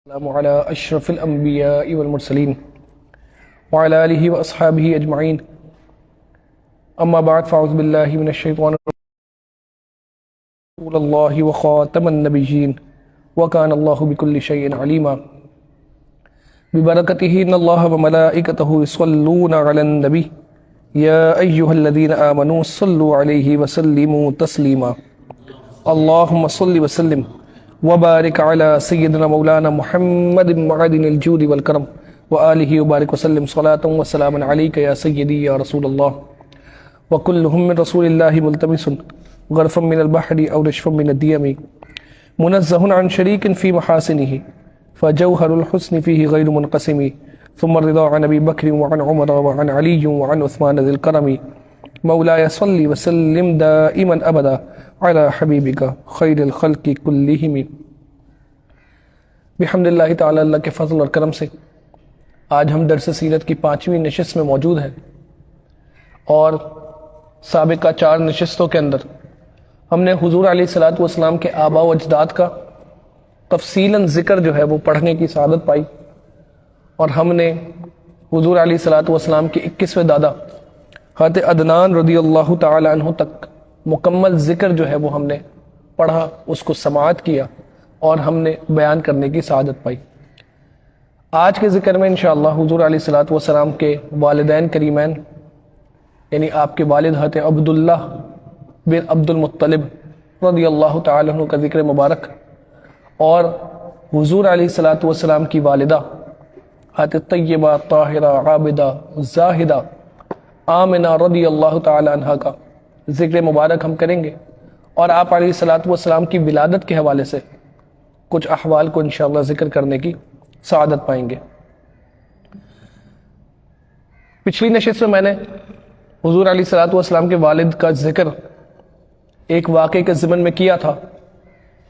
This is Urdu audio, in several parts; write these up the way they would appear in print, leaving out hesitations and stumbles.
السلام على أشرف الأنبياء والمرسلين وعلى آله وأصحابه أجمعين أما بعد فأعوذ بالله من الشيطان الرجيم رسول الله وخاتم النبيين وكان الله بكل شيء عليما ببركته إن الله وملائكته يصلون على النبي يا أيها الذين آمنوا صلوا عليه وسلموا تسليما اللهم صل وسلم وبارك على سيدنا مولانا محمد معدن الجود والكرم وآله وبارك وسلم صلاة وسلاما عليك يا سيدي يا رسول الله وكلهم من رسول الله ملتمس غرفا من البحر أو رشفا من الديم منزه عن شريك في محاسنه فجوهر الحسن فيه غير منقسم ثم الرضا عن أبي بكر وعن عمر وعن علي وعن عثمان ذي الكرم مولاي صل وسلم دائما أبدا على حبیبک خیر الخلق کلہم بحمد اللہ تعالی، اللہ کے فضل اور کرم سے آج ہم درس سیرت کی 5ویں نشست میں موجود ہیں، اور سابقہ 4 نشستوں کے اندر ہم نے حضور علیہ الصلوۃ والسلام کے آباء و اجداد کا تفصیلاً ذکر جو ہے وہ پڑھنے کی سعادت پائی، اور ہم نے حضور علیہ الصلوۃ والسلام کے 21ویں دادا حضرت عدنان رضی اللہ تعالی عنہ تک مکمل ذکر جو ہے وہ ہم نے پڑھا، اس کو سماعت کیا اور ہم نے بیان کرنے کی سعادت پائی۔ آج کے ذکر میں انشاءاللہ حضور علیہ الصلوۃ والسلام کے والدین کریمین، یعنی آپ کے والد حضرت عبداللہ بن عبد المطلب رضی اللہ تعالی عنہ کا ذکر مبارک، اور حضور علیہ الصلوۃ والسلام کی والدہ حضرت طیبہ طاہرہ عابدہ زاہدہ آمنہ رضی اللہ تعالی عنہ کا ذکر مبارک ہم کریں گے، اور آپ علیہ الصلوۃ والسلام کی ولادت کے حوالے سے کچھ احوال کو انشاءاللہ ذکر کرنے کی سعادت پائیں گے۔ پچھلی نشست میں میں نے حضور علیہ الصلوۃ والسلام کے والد کا ذکر ایک واقعے کے ضمن میں کیا تھا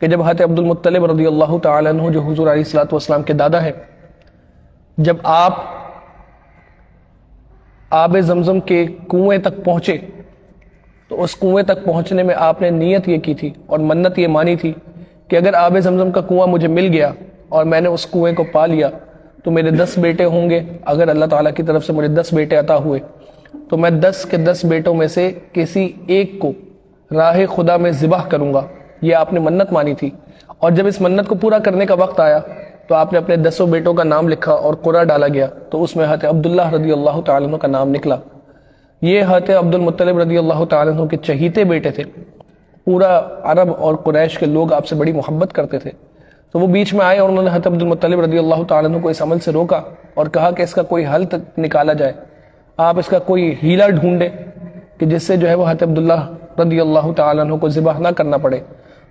کہ جب حضرت عبد المطلب رضی اللہ تعالی عنہ جو حضور علیہ الصلوۃ والسلام کے دادا ہیں، جب آپ آب زمزم کے کنویں تک پہنچے تو اس کنویں تک پہنچنے میں آپ نے نیت یہ کی تھی اور منت یہ مانی تھی کہ اگر آب زمزم کا کنواں مجھے مل گیا اور میں نے اس کنویں کو پا لیا تو میرے 10 بیٹے ہوں گے، اگر اللہ تعالیٰ کی طرف سے مجھے 10 بیٹے عطا ہوئے تو میں 10 کے 10 بیٹوں میں سے کسی ایک کو راہ خدا میں ذبح کروں گا، یہ آپ نے منت مانی تھی۔ اور جب اس منت کو پورا کرنے کا وقت آیا تو آپ نے اپنے 10 بیٹوں کا نام لکھا اور قرعہ ڈالا گیا، تو اس میں حضرت عبداللہ رضی اللہ تعالیٰ عنہ کا نام نکلا۔ یہ حضرت عبد المطلب رضی اللہ تعالیٰ عنہ کے چہیتے بیٹے تھے، پورا عرب اور قریش کے لوگ آپ سے بڑی محبت کرتے تھے، تو وہ بیچ میں آئے اور انہوں نے حضرت عبد المطلب رضی اللہ تعالیٰ عنہ کو اس عمل سے روکا اور کہا کہ اس کا کوئی حل نکالا جائے، آپ اس کا کوئی ہیلا ڈھونڈے کہ جس سے جو ہے وہ حضرت عبداللہ رضی اللہ تعالیٰ عنہ کو ذبح نہ کرنا پڑے۔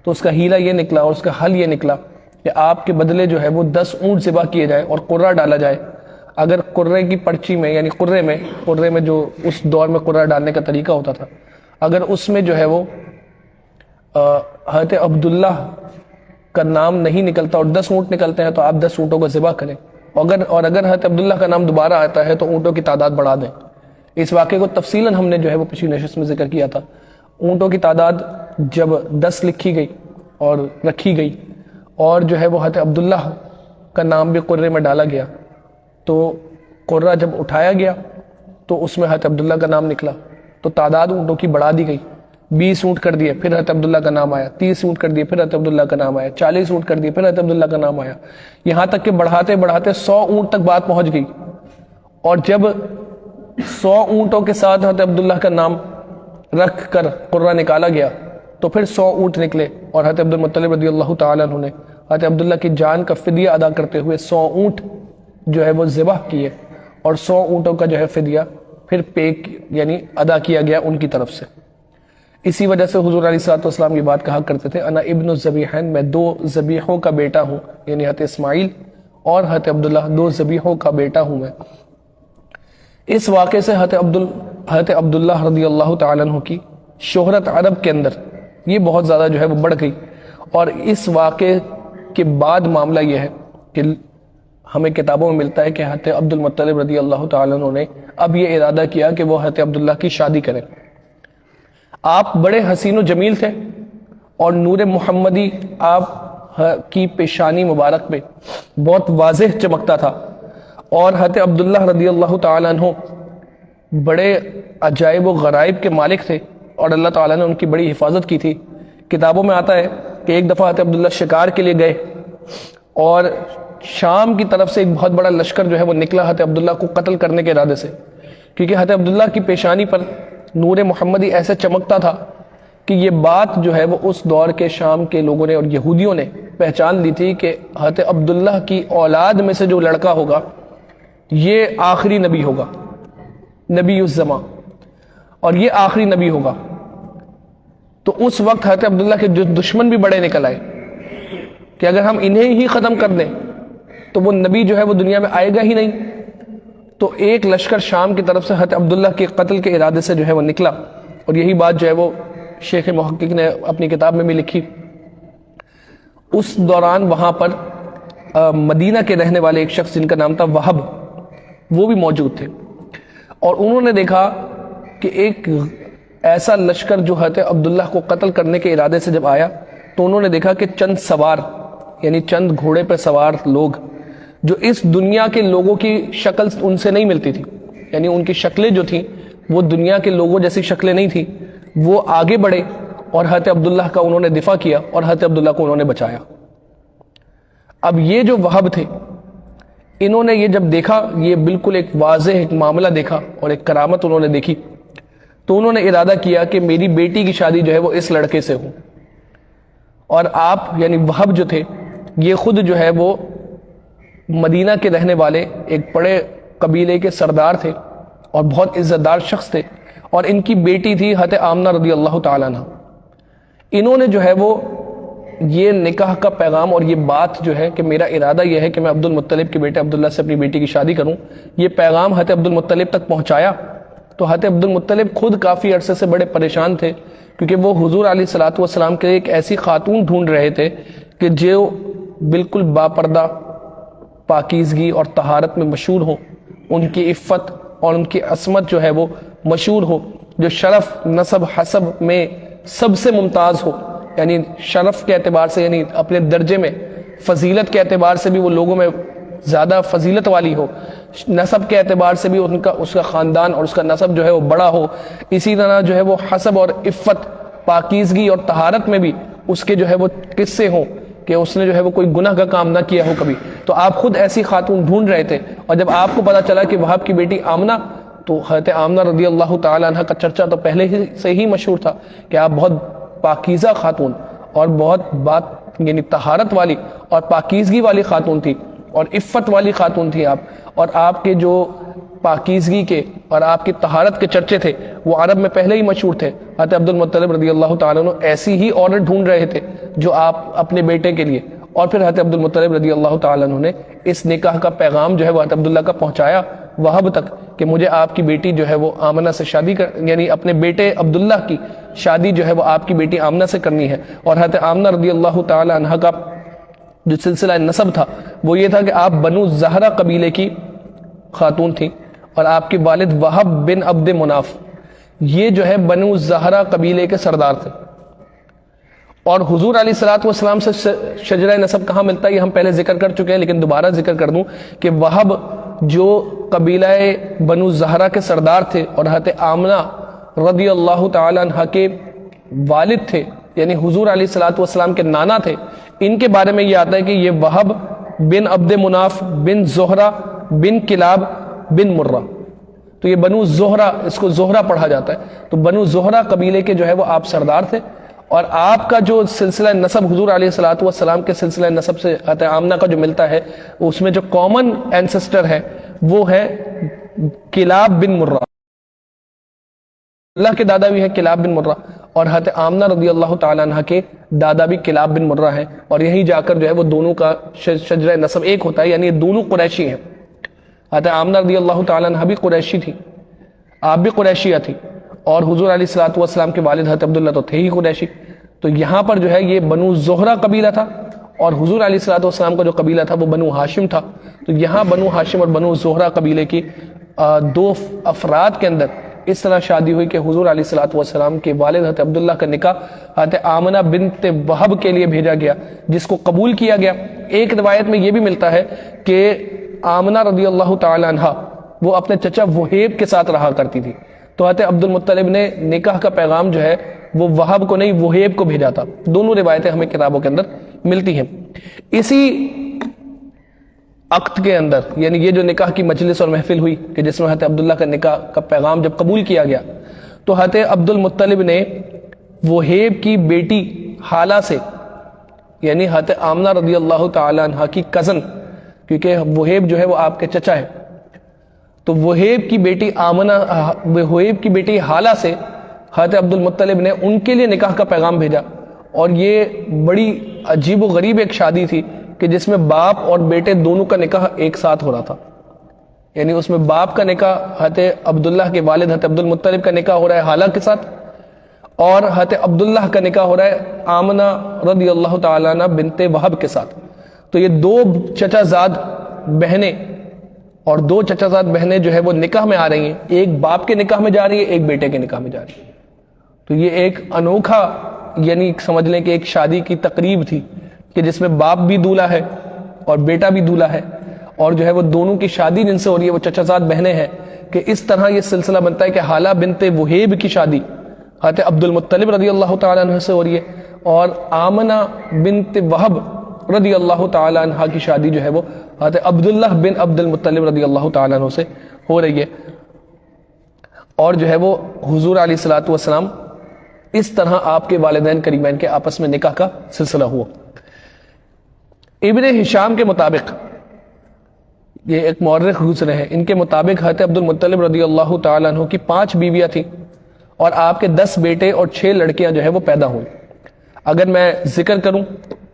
تو اس کا ہیلا یہ نکلا اور اس کا حل یہ نکلا کہ آپ کے بدلے جو ہے وہ 10 اونٹ ذبح کیے جائے اور قرعہ ڈالا جائے۔ اگر قرے کی پرچی میں، یعنی قرے میں جو اس دور میں قرعہ ڈالنے کا طریقہ ہوتا تھا، اگر اس میں جو ہے وہ حضرت عبداللہ کا نام نہیں نکلتا اور 10 اونٹ نکلتے ہیں تو آپ 10 اونٹوں کو ذبح کریں، اور اگر حضرت عبداللہ کا نام دوبارہ آتا ہے تو اونٹوں کی تعداد بڑھا دیں۔ اس واقعے کو تفصیلاً ہم نے جو ہے وہ پچھلی نشست میں ذکر کیا تھا۔ اونٹوں کی تعداد جب 10 لکھی گئی اور رکھی گئی اور جو ہے وہ حضرت عبداللہ کا نام بھی قرے میں ڈالا گیا، تو قرہ جب اٹھایا گیا تو اس میں حضرت عبداللہ کا نام نکلا، تو تعداد اونٹوں کی بڑھا دی گئی، 20 اونٹ کر دیے، پھر حضرت عبداللہ کا نام آیا، 30 اونٹ کر دیے، پھر حضرت عبداللہ کا نام آیا، 40 اونٹ کر دیے، پھر حضرت عبداللہ کا نام آیا، یہاں تک کہ بڑھاتے بڑھاتے 100 اونٹ تک بات پہنچ گئی۔ اور جب 100 اونٹوں کے ساتھ حضرت عبداللہ کا نام رکھ کر قرہ نکالا گیا تو پھر 100 اونٹ نکلے، اور حضرت عبد المطلب رضی اللہ تعالیٰ عنہ نے حضرت عبداللہ کی جان کا فدیہ ادا کرتے ہوئے 100 اونٹ جو ہے وہ ذبح کیے، اور 100 اونٹوں کا جو ہے فدیہ پھر یعنی ادا کیا گیا ان کی طرف سے۔ اسی وجہ سے حضور علیہ الصلوۃ والسلام یہ بات کہا کرتے تھے، انا ابن الذبیحین، میں 2 ذبیحوں کا بیٹا ہوں، یعنی حضرت اسماعیل اور حضرت عبداللہ 2 ذبیحوں کا بیٹا ہوں میں۔ اس واقعے سے حضرت عبداللہ رضی اللہ تعالیٰ عنہ کی شہرت عرب کے اندر یہ بہت زیادہ جو ہے وہ بڑھ گئی، اور اس واقعے کے بعد معاملہ یہ ہے کہ ہمیں کتابوں میں ملتا ہے کہ حضرت عبد المطلب رضی اللہ تعالیٰ عنہ نے اب یہ ارادہ کیا کہ وہ حضرت عبداللہ کی شادی کریں۔ آپ بڑے حسین و جمیل تھے اور نور محمدی آپ کی پیشانی مبارک میں بہت واضح چمکتا تھا، اور حضرت عبداللہ رضی اللہ تعالیٰ عنہ بڑے عجائب و غرائب کے مالک تھے، اور اللہ تعالیٰ نے ان کی بڑی حفاظت کی تھی۔ کتابوں میں آتا ہے کہ ایک دفعہ حضرت عبداللہ شکار کے لیے گئے، اور شام کی طرف سے ایک بہت بڑا لشکر جو ہے وہ نکلا حضرت عبداللہ کو قتل کرنے کے ارادے سے، کیونکہ حضرت عبداللہ کی پیشانی پر نور محمدی ایسے چمکتا تھا کہ یہ بات جو ہے وہ اس دور کے شام کے لوگوں نے اور یہودیوں نے پہچان لی تھی کہ حضرت عبداللہ کی اولاد میں سے جو لڑکا ہوگا یہ آخری نبی ہوگا، نبی الزماں، اور یہ آخری نبی ہوگا۔ تو اس وقت حضرت عبداللہ کے جو دشمن بھی بڑے نکل آئے کہ اگر ہم انہیں ہی ختم کر دیں تو وہ نبی جو ہے وہ دنیا میں آئے گا ہی نہیں۔ تو ایک لشکر شام کی طرف سے حضرت عبداللہ کے قتل کے ارادے سے جو ہے وہ نکلا، اور یہی بات جو ہے وہ شیخ محقق نے اپنی کتاب میں بھی لکھی۔ اس دوران وہاں پر مدینہ کے رہنے والے ایک شخص جن کا نام تھا وہب، وہ بھی موجود تھے، اور انہوں نے دیکھا کہ ایک ایسا لشکر جو حضرت عبداللہ کو قتل کرنے کے ارادے سے جب آیا تو انہوں نے دیکھا کہ چند سوار، یعنی چند گھوڑے پہ سوار لوگ جو اس دنیا کے لوگوں کی شکل ان سے نہیں ملتی تھی، یعنی ان کی شکلیں جو تھیں وہ دنیا کے لوگوں جیسی شکلیں نہیں تھیں، وہ آگے بڑھے اور حضرت عبداللہ کا انہوں نے دفاع کیا اور حضرت عبداللہ کو انہوں نے بچایا۔ اب یہ جو وہب تھے، انہوں نے یہ جب دیکھا، یہ بالکل ایک واضح ایک معاملہ دیکھا اور ایک کرامت انہوں نے دیکھی، تو انہوں نے ارادہ کیا کہ میری بیٹی کی شادی جو ہے وہ اس لڑکے سے ہو۔ اور آپ یعنی وہب جو تھے یہ خود جو ہے وہ مدینہ کے رہنے والے ایک بڑے قبیلے کے سردار تھے اور بہت عزت دار شخص تھے، اور ان کی بیٹی تھی حضرت آمنہ رضی اللہ تعالیٰ عنہ۔ انہوں نے جو ہے وہ یہ نکاح کا پیغام اور یہ بات جو ہے کہ میرا ارادہ یہ ہے کہ میں عبد المطلب کے بیٹے عبداللہ سے اپنی بیٹی کی شادی کروں، یہ پیغام حضرت عبد المطلب تک پہنچایا۔ تو حضرت عبد المطلب خود کافی عرصے سے بڑے پریشان تھے، کیونکہ وہ حضور علیہ الصلوۃ والسلام کے ایک ایسی خاتون ڈھونڈ رہے تھے کہ جو بالکل باپردہ، پاکیزگی اور طہارت میں مشہور ہو، ان کی عفت اور ان کی عصمت جو ہے وہ مشہور ہو، جو شرف، نسب، حسب میں سب سے ممتاز ہو، یعنی شرف کے اعتبار سے، یعنی اپنے درجے میں، فضیلت کے اعتبار سے بھی وہ لوگوں میں زیادہ فضیلت والی ہو، نسب کے اعتبار سے بھی اس کا خاندان اور اس کا نسب جو ہے وہ بڑا ہو، اسی طرح جو ہے وہ حسب اور عفت، پاکیزگی اور طہارت میں بھی اس کے جو ہے وہ قصے ہوں کہ اس نے جو ہے وہ کوئی گناہ کا کام نہ کیا ہو کبھی۔ تو آپ خود ایسی خاتون ڈھونڈ رہے تھے، اور جب آپ کو پتا چلا کہ وہاب کی بیٹی آمنہ، تو حضرت آمنہ رضی اللہ تعالیٰ عنہ کا چرچا تو پہلے ہی سے ہی مشہور تھا کہ آپ بہت پاکیزہ خاتون اور بہت یعنی طہارت والی اور پاکیزگی والی خاتون تھی اور عفت والی خاتون تھی آپ، اور آپ کے جو پاکیزگی کے اور آپ کی طہارت کے چرچے تھے وہ عرب میں پہلے ہی مشہور تھے۔ حضرت عبد المطلب رضی اللہ تعالیٰ عنہ ایسی ہی عورت ڈھونڈ رہے تھے جو آپ اپنے بیٹے کے لیے، اور پھر حضرت عبد المطلب رضی اللہ تعالیٰ عنہ نے اس نکاح کا پیغام جو ہے وہ حضرت عبداللہ کا پہنچایا وہب تک کہ مجھے آپ کی بیٹی جو ہے وہ آمنہ سے شادی یعنی اپنے بیٹے عبداللہ کی شادی جو ہے وہ آپ کی بیٹی آمنہ سے کرنی ہے۔ اور حضرت آمنہ رضی اللہ تعالیٰ عنہ کا جو سلسلہ نسب تھا وہ یہ تھا کہ آپ بنو زہرہ قبیلے کی خاتون تھیں، اور آپ کے والد وہب بن عبد مناف یہ جو ہے بنو زہرہ قبیلے کے سردار تھے۔ اور حضور علیہ الصلوۃ والسلام سے شجرہ نسب کہاں ملتا ہے یہ ہم پہلے ذکر کر چکے ہیں، لیکن دوبارہ ذکر کر دوں کہ وہب جو قبیلہ بنو زہرہ کے سردار تھے اور حضرت آمنہ رضی اللہ تعالی عنہ کے والد تھے، یعنی حضور علیہ الصلوۃ والسلام کے نانا تھے، ان کے بارے میں یہ آتا ہے کہ یہ وہب بن عبد مناف بن زہرہ بن کلاب بن مرہ، تو یہ بنو زہرہ، اس کو زہرہ پڑھا جاتا ہے، تو بنو زہرہ قبیلے کے جو ہے وہ آپ سردار تھے۔ اور آپ کا جو سلسلہ نسب حضور علیہ الصلوۃ والسلام کے سلسلہ نسب سے حضرت آمنہ کا جو ملتا ہے، اس میں جو کامن اینسسٹر ہے وہ ہے کلاب بن مرہ، اللہ کے دادا بھی ہے کلاب بن مرہ، اور حضرت آمنہ رضی اللہ تعالیٰ عنہ کے دادا بھی کلاب بن مرہ ہیں، اور یہی جا کر جو ہے وہ دونوں کا شجرہ نسب ایک ہوتا ہے، یعنی یہ دونوں قریشی ہیں۔ حضرت آمنہ رضی اللہ تعالیٰ عنہ بھی قریشی تھی، آپ بھی قریشیہ تھی، اور حضور علیہ الصلوۃ والسلام کے والد حضرت عبداللہ تو تھے ہی قریشی۔ تو یہاں پر جو ہے یہ بنو زہرہ قبیلہ تھا، اور حضور علیہ الصلوۃ والسلام کا جو قبیلہ تھا وہ بنو ہاشم تھا۔ تو یہاں بنو ہاشم اور بنو زہرہ قبیلے کی دو افراد کے اندر اس طرح شادی ہوئی کہ حضور علیہ الصلوۃ والسلام کے والد حضرت عبداللہ کا نکاح حضرت آمنہ بنت وہب کے لیے بھیجا گیا، جس کو قبول کیا گیا۔ ایک روایت میں یہ بھی ملتا ہے کہ آمنہ رضی اللہ تعالی عنہ وہ اپنے چچا وہیب کے ساتھ رہا کرتی تھی، تو حضرت عبد المطلب نے نکاح کا پیغام جو ہے وہ وہب کو نہیں وہیب کو بھیجا تھا۔ دونوں روایتیں ہمیں کتابوں کے اندر ملتی ہیں۔ اسی عقد کے اندر، یعنی یہ جو نکاح کی مجلس اور محفل ہوئی کہ جس میں حضرت عبداللہ کا نکاح کا پیغام جب قبول کیا گیا، تو حضرت عبد المطلب نے وہیب کی بیٹی حالہ سے، یعنی حضرت آمنہ رضی اللہ تعالی عنہ کی کزن، کیونکہ وہیب جو ہے وہ آپ کے چچا ہے، تو وہیب کی بیٹی وہیب کی بیٹی حالہ سے حضرت عبد المطلب نے ان کے لیے نکاح کا پیغام بھیجا۔ اور یہ بڑی عجیب و غریب ایک شادی تھی کہ جس میں باپ اور بیٹے دونوں کا نکاح ایک ساتھ ہو رہا تھا، یعنی اس میں باپ کا نکاح حضرت عبداللہ کے والد حضرت عبد المطلب کا نکاح ہو رہا ہے حالہ کے ساتھ، اور حضرت عبداللہ کا نکاح ہو رہا ہے آمنہ رضی اللہ تعالی عنہ بنت وہب کے ساتھ۔ تو یہ دو چچا زاد بہنیں اور دو چچا زاد بہنیں جو ہے وہ نکاح میں آ رہی ہیں، ایک باپ کے نکاح میں جا رہی ہے، ایک بیٹے کے نکاح میں جا رہی ہے۔ تو یہ ایک انوکھا، یعنی سمجھ لیں کہ ایک شادی کی تقریب تھی کہ جس میں باپ بھی دولہا ہے اور بیٹا بھی دولہا ہے، اور جو ہے وہ دونوں کی شادی جن سے ہو رہی ہے وہ چچا زاد بہنیں ہیں، کہ اس طرح یہ سلسلہ بنتا ہے کہ حالہ بنت وہیب کی شادی حضرت عبد المطلب رضی اللہ تعالی عنہ سے ہو رہی ہے، اور آمنہ بنت وہب رضی اللہ تعالی عنہ کی شادی جو ہے وہ حضرت عبداللہ بن عبد المطلب رضی اللہ تعالی عنہ سے ہو رہی ہے۔ اور جو ہے وہ حضور علیہ الصلوۃ والسلام اس طرح آپ کے والدین کریمین کے آپس میں نکاح کا سلسلہ ہوا۔ ابن ہشام کے مطابق، یہ ایک مورخ گزرے ہیں، ان کے مطابق حضرت عبد المطلب رضی اللہ تعالی عنہ کی 5 بیویاں تھیں اور آپ کے 10 بیٹے اور 6 لڑکیاں جو ہے وہ پیدا ہوئی۔ اگر میں ذکر کروں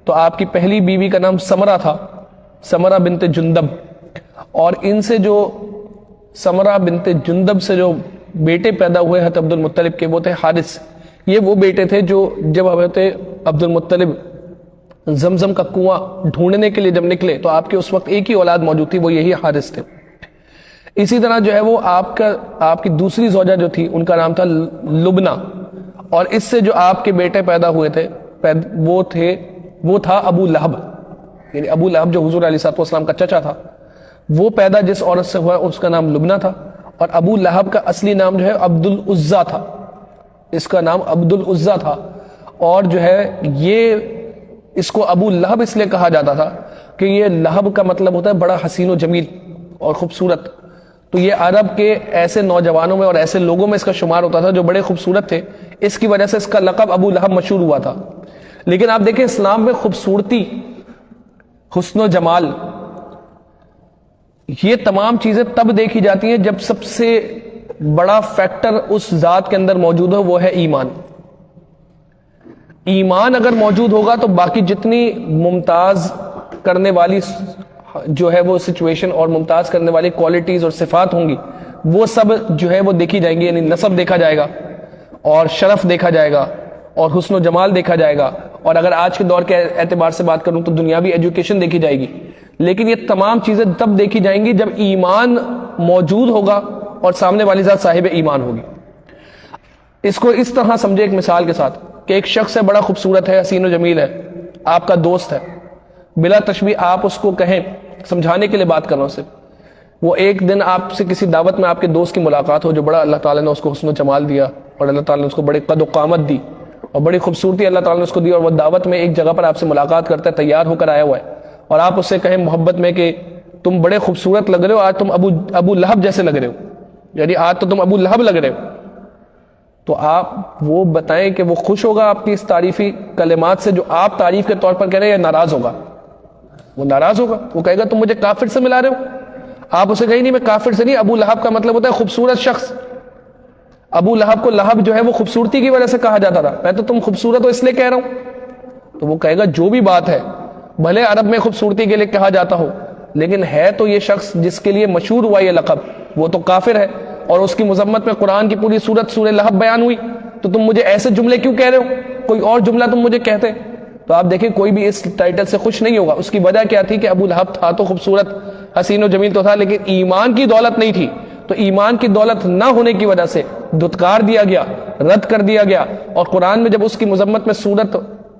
تو آپ کی پہلی بیوی کا نام سمرہ تھا، سمرہ بنت جندب، اور ان سے جو سمرہ بنت جندب سے جو بیٹے پیدا ہوئے حضرت عبد المطلب کے وہ تھے حارث۔ یہ وہ بیٹے تھے جو جب حضرت عبد المطلب زمزم کا کنواں ڈھونڈنے کے لیے جب نکلے تو آپ کے اس وقت ایک ہی اولاد موجود تھی، وہ یہی حارث تھے۔ اسی طرح جو ہے وہ آپ کی دوسری زوجہ جو تھی ان کا نام تھا لبنہ، اور اس سے جو آپ کے بیٹے پیدا ہوئے تھے وہ تھا ابو لہب، یعنی ابو لہب جو حضور علیہ السلام کا چچا تھا، وہ پیدا جس عورت سے ہوا اس کا نام لبنہ تھا، اور ابو لہب کا اصلی نام جو ہے عبد العزیٰ تھا، اس کا نام عبد العزیٰ تھا۔ اور جو ہے یہ اس کو ابو لہب اس لیے کہا جاتا تھا کہ یہ لہب کا مطلب ہوتا ہے بڑا حسین و جمیل اور خوبصورت، تو یہ عرب کے ایسے نوجوانوں میں اور ایسے لوگوں میں اس کا شمار ہوتا تھا جو بڑے خوبصورت تھے، اس کی وجہ سے اس کا لقب ابو لہب مشہور ہوا تھا۔ لیکن آپ دیکھیں اسلام میں خوبصورتی، حسن و جمال، یہ تمام چیزیں تب دیکھی جاتی ہیں جب سب سے بڑا فیکٹر اس ذات کے اندر موجود ہو، وہ ہے ایمان۔ ایمان اگر موجود ہوگا تو باقی جتنی ممتاز کرنے والی جو ہے وہ سچویشن اور ممتاز کرنے والی کوالٹیز اور صفات ہوں گی وہ سب جو ہے وہ دیکھی جائیں گی، یعنی نسب دیکھا جائے گا اور شرف دیکھا جائے گا اور حسن و جمال دیکھا جائے گا، اور اگر آج کے دور کے اعتبار سے بات کروں تو دنیاوی ایجوکیشن دیکھی جائے گی۔ لیکن یہ تمام چیزیں تب دیکھی جائیں گی جب ایمان موجود ہوگا اور سامنے والی ذات صاحب ایمان ہوگی۔ اس کو اس طرح سمجھے ایک مثال کے ساتھ کہ ایک شخص ہے، بڑا خوبصورت ہے، حسین و جمیل ہے، آپ کا دوست ہے، بلا تشبیہ آپ اس کو کہیں، سمجھانے کے لیے بات کر رہا ہوں صرف، وہ ایک دن آپ سے کسی دعوت میں آپ کے دوست کی ملاقات ہو جو بڑا اللہ تعالیٰ نے اس کو حسن و جمال دیا اور اللہ تعالیٰ نے اس کو بڑی قد و قامت دی اور بڑی خوبصورتی اللہ تعالیٰ نے اس کو دی، اور وہ دعوت میں ایک جگہ پر آپ سے ملاقات کرتا ہے، تیار ہو کر آیا ہوا ہے، اور آپ اس سے کہیں محبت میں کہ تم بڑے خوبصورت لگ رہے ہو، آج تم ابو لہب جیسے لگ رہے ہو، یعنی آج تو تم ابو لہب لگ رہے ہو، تو آپ وہ بتائیں کہ وہ خوش ہوگا آپ کی اس تعریفی کلمات سے جو آپ تعریف کے طور پر کہہ رہے ہیں، یا ناراض ہوگا؟ وہ ناراض ہوگا، وہ کہے گا تم مجھے کافر سے ملا رہے ہو۔ آپ اسے کہیں نہیں میں کافر سے نہیں، ابو لہب کا مطلب ہوتا ہے خوبصورت شخص۔ ابو لہب کو لہب جو ہے وہ خوبصورتی کی وجہ سے کہا جاتا تھا، میں تو تم خوبصورت ہو اس لیے کہہ رہا ہوں۔ تو وہ کہے گا جو بھی بات ہے، بھلے عرب میں خوبصورتی کے لیے کہا جاتا ہو، لیکن ہے تو یہ شخص جس کے لیے مشہور ہوا یہ لقب، وہ تو کافر ہے، اور اس کی مذمت میں قرآن کی پوری سورت سورہ لہب بیان ہوئی، تو تم مجھے ایسے جملے کیوں کہہ رہے ہو؟ کوئی اور جملہ تم مجھے کہتے۔ تو آپ دیکھیں کوئی بھی اس ٹائٹل سے خوش نہیں ہوگا۔ اس کی وجہ کیا تھی کہ ابو لہب تھا تو خوبصورت، حسین و جمیل تو تھا، لیکن ایمان کی دولت نہیں تھی، تو ایمان کی دولت نہ ہونے کی وجہ سے دھتکار دیا گیا، رد کر دیا گیا، اور قرآن میں جب اس کی مذمت میں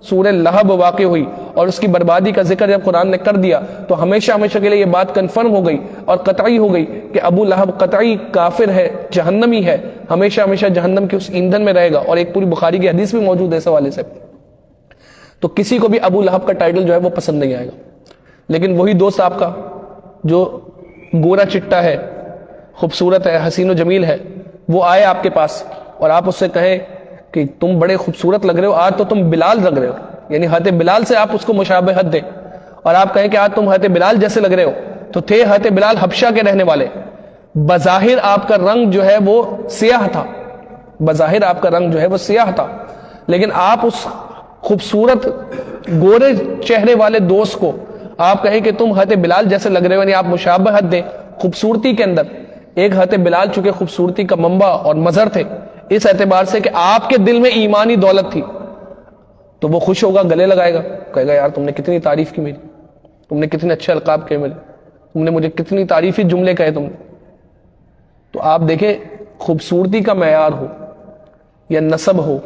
سورہ لہب واقع ہوئی اور اس کی بربادی کا ذکر جب قرآن نے کر دیا تو ہمیشہ ہمیشہ کے لیے یہ بات کنفرم ہو گئی اور قطعی ہو گئی کہ ابو لہب قطعی کافر ہے، جہنمی ہے، ہمیشہ ہمیشہ جہنم کے اس ایندھن میں رہے گا، اور ایک پوری بخاری کی حدیث بھی موجود ہے اس حوالے سے۔ تو کسی کو بھی ابو لہب کا ٹائٹل جو ہے وہ پسند نہیں آئے گا، لیکن وہی دوست آپ کا جو گورا چٹا ہے، خوبصورت ہے، حسین و جمیل ہے، وہ آئے آپ کے پاس اور آپ اس سے کہیں کہ تم بڑے خوبصورت لگ رہے ہو، آج تو تم بلال لگ رہے ہو، یعنی حضرت بلال سے آپ اس کو مشابہت دیں، اور آپ کہیں کہ آج تم حضرت بلال جیسے لگ رہے ہو، تو تھے حضرت بلال حبشہ کے رہنے والے، بظاہر آپ کا رنگ جو ہے وہ سیاہ تھا، بظاہر آپ کا رنگ جو ہے وہ سیاہ تھا، لیکن آپ اس خوبصورت گورے چہرے والے دوست کو آپ کہیں کہ تم حضرت بلال جیسے لگ رہے ہو، یعنی آپ مشابہت دیں خوبصورتی کے اندر۔ ایک حضرت بلال چونکہ خوبصورتی کا منبع اور مظہر تھے، اس اعتبار سے کہ آپ کے دل میں ایمانی دولت تھی، تو وہ خوش ہوگا، گلے لگائے گا، کہے گا یار تم نے کتنی تعریف کی میری، تم نے کتنے اچھے القاب کہے میرے، تم نے مجھے کتنی تعریفی جملے کہے تم نے۔ تو آپ دیکھیں خوبصورتی کا معیار ہو یا نسب ہو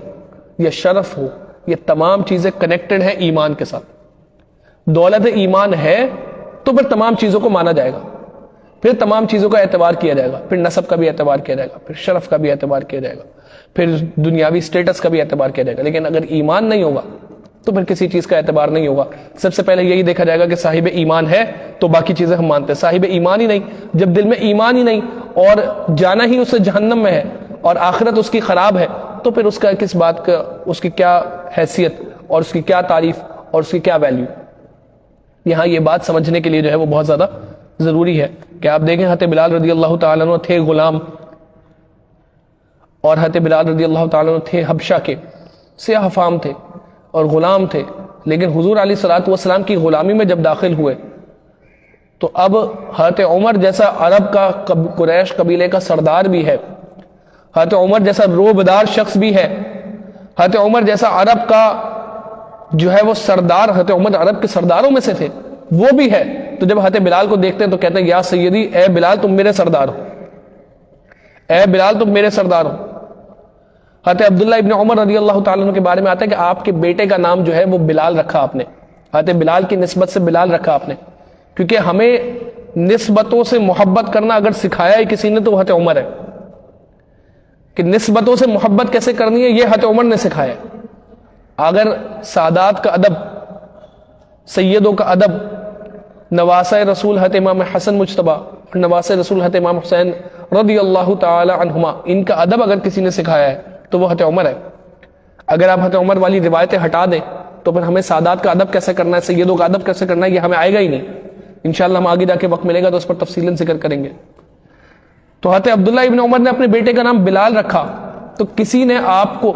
یا شرف ہو، یہ تمام چیزیں کنیکٹڈ ہیں ایمان کے ساتھ۔ دولت ایمان ہے تو پھر تمام چیزوں کو مانا جائے گا، پھر تمام چیزوں کا اعتبار کیا جائے گا، پھر نسب کا بھی اعتبار کیا جائے گا، پھر شرف کا بھی اعتبار کیا جائے گا، پھر دنیاوی سٹیٹس کا بھی اعتبار کیا جائے گا، لیکن اگر ایمان نہیں ہوگا تو پھر کسی چیز کا اعتبار نہیں ہوگا۔ سب سے پہلے یہی دیکھا جائے گا کہ صاحب ایمان ہے تو باقی چیزیں ہم مانتے ہیں، صاحب ایمان ہی نہیں، جب دل میں ایمان ہی نہیں اور جانا ہی اسے جہنم میں ہے اور آخرت اس کی خراب ہے، تو پھر اس کا کس بات کا، اس کی کیا حیثیت اور اس کی کیا تعریف اور اس کی کیا ویلیو۔ یہاں یہ بات سمجھنے کے لیے جو ہے وہ بہت زیادہ ضروری ہے کہ آپ دیکھیں حضرت بلال رضی اللہ تعالیٰ عنہ تھے غلام، اور حضرت بلال رضی اللہ تعالیٰ عنہ تھے حبشہ کے، سیاہ فام تھے اور غلام تھے، لیکن حضور علیہ الصلوۃ والسلام کی غلامی میں جب داخل ہوئے تو اب حضرت عمر جیسا عرب کا قریش قبیلے کا سردار بھی ہے، حضرت عمر جیسا روبدار شخص بھی ہے، حضرت عمر جیسا عرب کا جو ہے وہ سردار، حضرت عمر عرب کے سرداروں میں سے تھے، وہ بھی ہے۔ تو جب حضرت بلال کو دیکھتے ہیں تو کہتے ہیں یا سیدی، اے بلال تم میرے سردار ہو، اے بلال تم میرے سردار ہو۔ حضرت عبداللہ ابن عمر رضی اللہ تعالیٰ عنہ کے بارے میں آتا ہے کہ آپ کے بیٹے کا نام جو ہے وہ بلال رکھا آپ نے، حضرت بلال کی نسبت سے بلال رکھا آپ نے، کیونکہ ہمیں نسبتوں سے محبت کرنا اگر سکھایا ہے کسی نے تو حضرت عمر ہے، کہ نسبتوں سے محبت کیسے کرنی ہے یہ حضرت عمر نے سکھایا ہے۔ اگر سادات کا ادب، سیدوں کا ادب، نواسہ رسول حضرت امام حسن مجتبیٰ اور نواسہ رسول حضرت امام حسین رضی اللہ تعالی عنہما، ان کا ادب اگر کسی نے سکھایا ہے تو وہ حضرت عمر ہے۔ اگر آپ حضرت عمر والی روایتیں ہٹا دیں تو پھر ہمیں سادات کا ادب کیسے کرنا ہے، سیدوں کا ادب کیسے کرنا ہے، یہ ہمیں آئے گا ہی نہیں۔ انشاءاللہ ہم آگے جا کے وقت ملے گا تو اس پر تفصیلاً ذکر کریں گے۔ تو حضرت عبداللہ ابن عمر نے اپنے بیٹے کا نام بلال رکھا، تو کسی نے آپ کو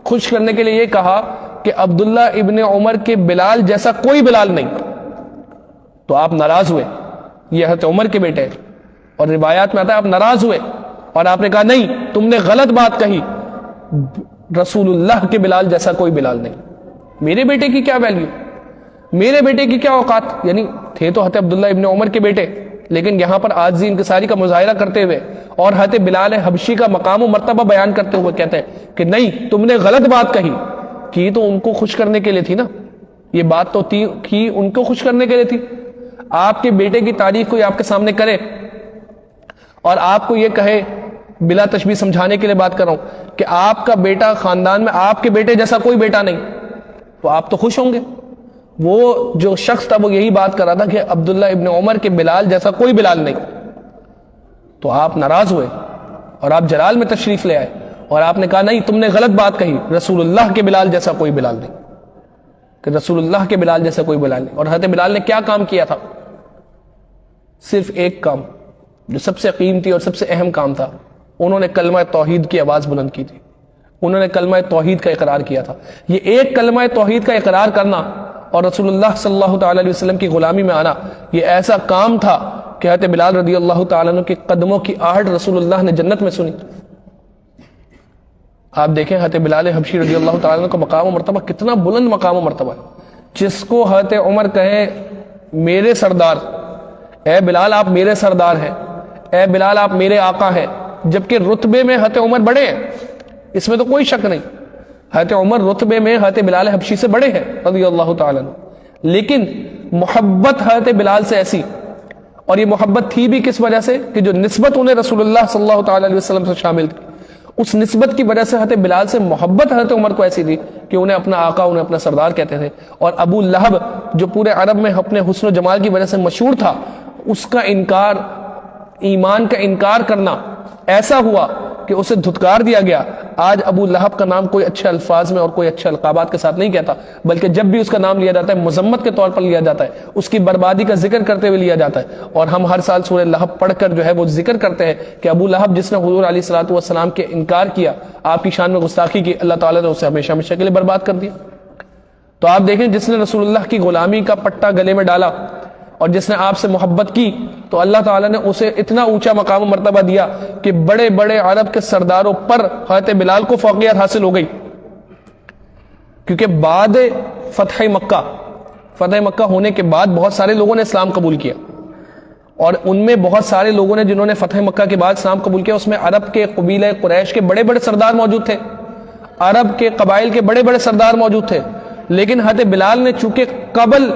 خوش کرنے کے لیے یہ کہا کہ عبداللہ ابن عمر کے بلال جیسا کوئی بلال نہیں، تو آپ ناراض ہوئے، یہ حضرت عمر کے بیٹے ہیں، اور روایات میں آتا ہے آپ ناراض ہوئے اور آپ نے کہا نہیں تم نے غلط بات کہی، رسول اللہ کے بلال جیسا کوئی بلال نہیں، میرے بیٹے کی کیا ویلیو، میرے بیٹے کی کیا اوقات، یعنی تھے تو حضرت عبداللہ ابن عمر کے بیٹے، لیکن یہاں پر عاجزی انکساری کا مظاہرہ کرتے ہوئے اور حضرت بلال حبشی کا مقام و مرتبہ بیان کرتے ہوئے کہتے ہیں کہ نہیں تم نے غلط بات کہی، کی تو ان کو خوش کرنے کے لیے تھی نا، یہ بات تو کی ان کو خوش کرنے کے لیے تھی۔ آپ کے بیٹے کی تعریف کوئی آپ کے سامنے کرے اور آپ کو یہ کہے، بلا تشبیہ سمجھانے کے لیے بات کر رہا ہوں، کہ آپ کا بیٹا خاندان میں آپ کے بیٹے جیسا کوئی بیٹا نہیں، تو آپ تو خوش ہوں گے۔ وہ جو شخص تھا وہ یہی بات کر رہا تھا کہ عبداللہ ابن عمر کے بلال جیسا کوئی بلال نہیں، تو آپ ناراض ہوئے اور آپ جلال میں تشریف لے آئے اور آپ نے کہا نہیں تم نے غلط بات کہی، رسول اللہ کے بلال جیسا کوئی بلال نہیں، کہ رسول اللہ کے بلال جیسا کوئی بلال نہیں۔ اور حضرت بلال نے کیا کام کیا تھا؟ صرف ایک کام جو سب سے قیمتی اور سب سے اہم کام تھا، انہوں نے کلمہ توحید کی آواز بلند کی تھی، انہوں نے کلمہ توحید کا اقرار کیا تھا۔ یہ ایک کلمہ توحید کا اقرار کرنا اور رسول اللہ صلی اللہ تعالی علیہ وسلم کی غلامی میں آنا، یہ ایسا کام تھا کہ حضرت بلال رضی اللہ تعالیٰ عنہ کے قدموں کی آہٹ رسول اللہ نے جنت میں سنی۔ آپ دیکھیں حضرت بلال حبشی رضی اللہ تعالیٰ عنہ کا مقام و مرتبہ کتنا بلند مقام و مرتبہ ہے، جس کو حضرت عمر کہیں میرے سردار، اے بلال آپ میرے سردار ہیں، اے بلال آپ میرے آقا ہیں، جبکہ رتبے میں حضرت عمر بڑے ہیں، اس میں تو کوئی شک نہیں، حضرت عمر رتبے میں حضرت بلال حبشی سے بڑے ہیں رضی اللہ تعالیٰ عنہ، لیکن محبت حضرت بلال سے ایسی، اور یہ محبت تھی بھی کس وجہ سے کہ جو نسبت انہیں رسول اللہ صلی اللہ تعالیٰ علیہ وسلم سے شامل تھی، اس نسبت کی وجہ سے حضرت بلال سے محبت حضرت عمر کو ایسی تھی کہ انہیں اپنا آقا، انہیں اپنا سردار کہتے تھے۔ اور ابو لہب جو پورے عرب میں اپنے حسن و جمال کی وجہ سے مشہور تھا، اس کا انکار، ایمان کا انکار کرنا ایسا ہوا کہ اسے دھتکار دیا گیا۔ آج ابو لہب کا نام کوئی اچھے الفاظ میں اور کوئی اچھے القابات کے ساتھ نہیں کہتا، بلکہ جب بھی اس کا نام لیا جاتا ہے مذمت کے طور پر لیا جاتا ہے، اس کی بربادی کا ذکر کرتے ہوئے لیا جاتا ہے۔ اور ہم ہر سال سورہ لہب پڑھ کر جو ہے وہ ذکر کرتے ہیں کہ ابو لہب جس نے حضور علیہ الصلوۃ والسلام کے انکار کیا، آپ کی شان میں گستاخی کی، اللہ تعالیٰ نے اسے ہمیشہ ہمیشہ کے لیے برباد کر دیا۔ تو آپ دیکھیں، جس نے رسول اللہ کی غلامی کا پٹا گلے میں ڈالا اور جس نے آپ سے محبت کی، تو اللہ تعالیٰ نے اسے اتنا اونچا مقام و مرتبہ دیا کہ بڑے بڑے عرب کے سرداروں پر حضرت بلال کو فوقیت حاصل ہو گئی، کیونکہ بعد فتح مکہ ہونے کے بعد بہت سارے لوگوں نے اسلام قبول کیا، اور ان میں بہت سارے لوگوں نے جنہوں نے فتح مکہ کے بعد اسلام قبول کیا، اس میں عرب کے قبیلہ قریش کے بڑے بڑے سردار موجود تھے، عرب کے قبائل کے بڑے بڑے سردار موجود تھے، لیکن حضرت بلال نے چونکہ قبل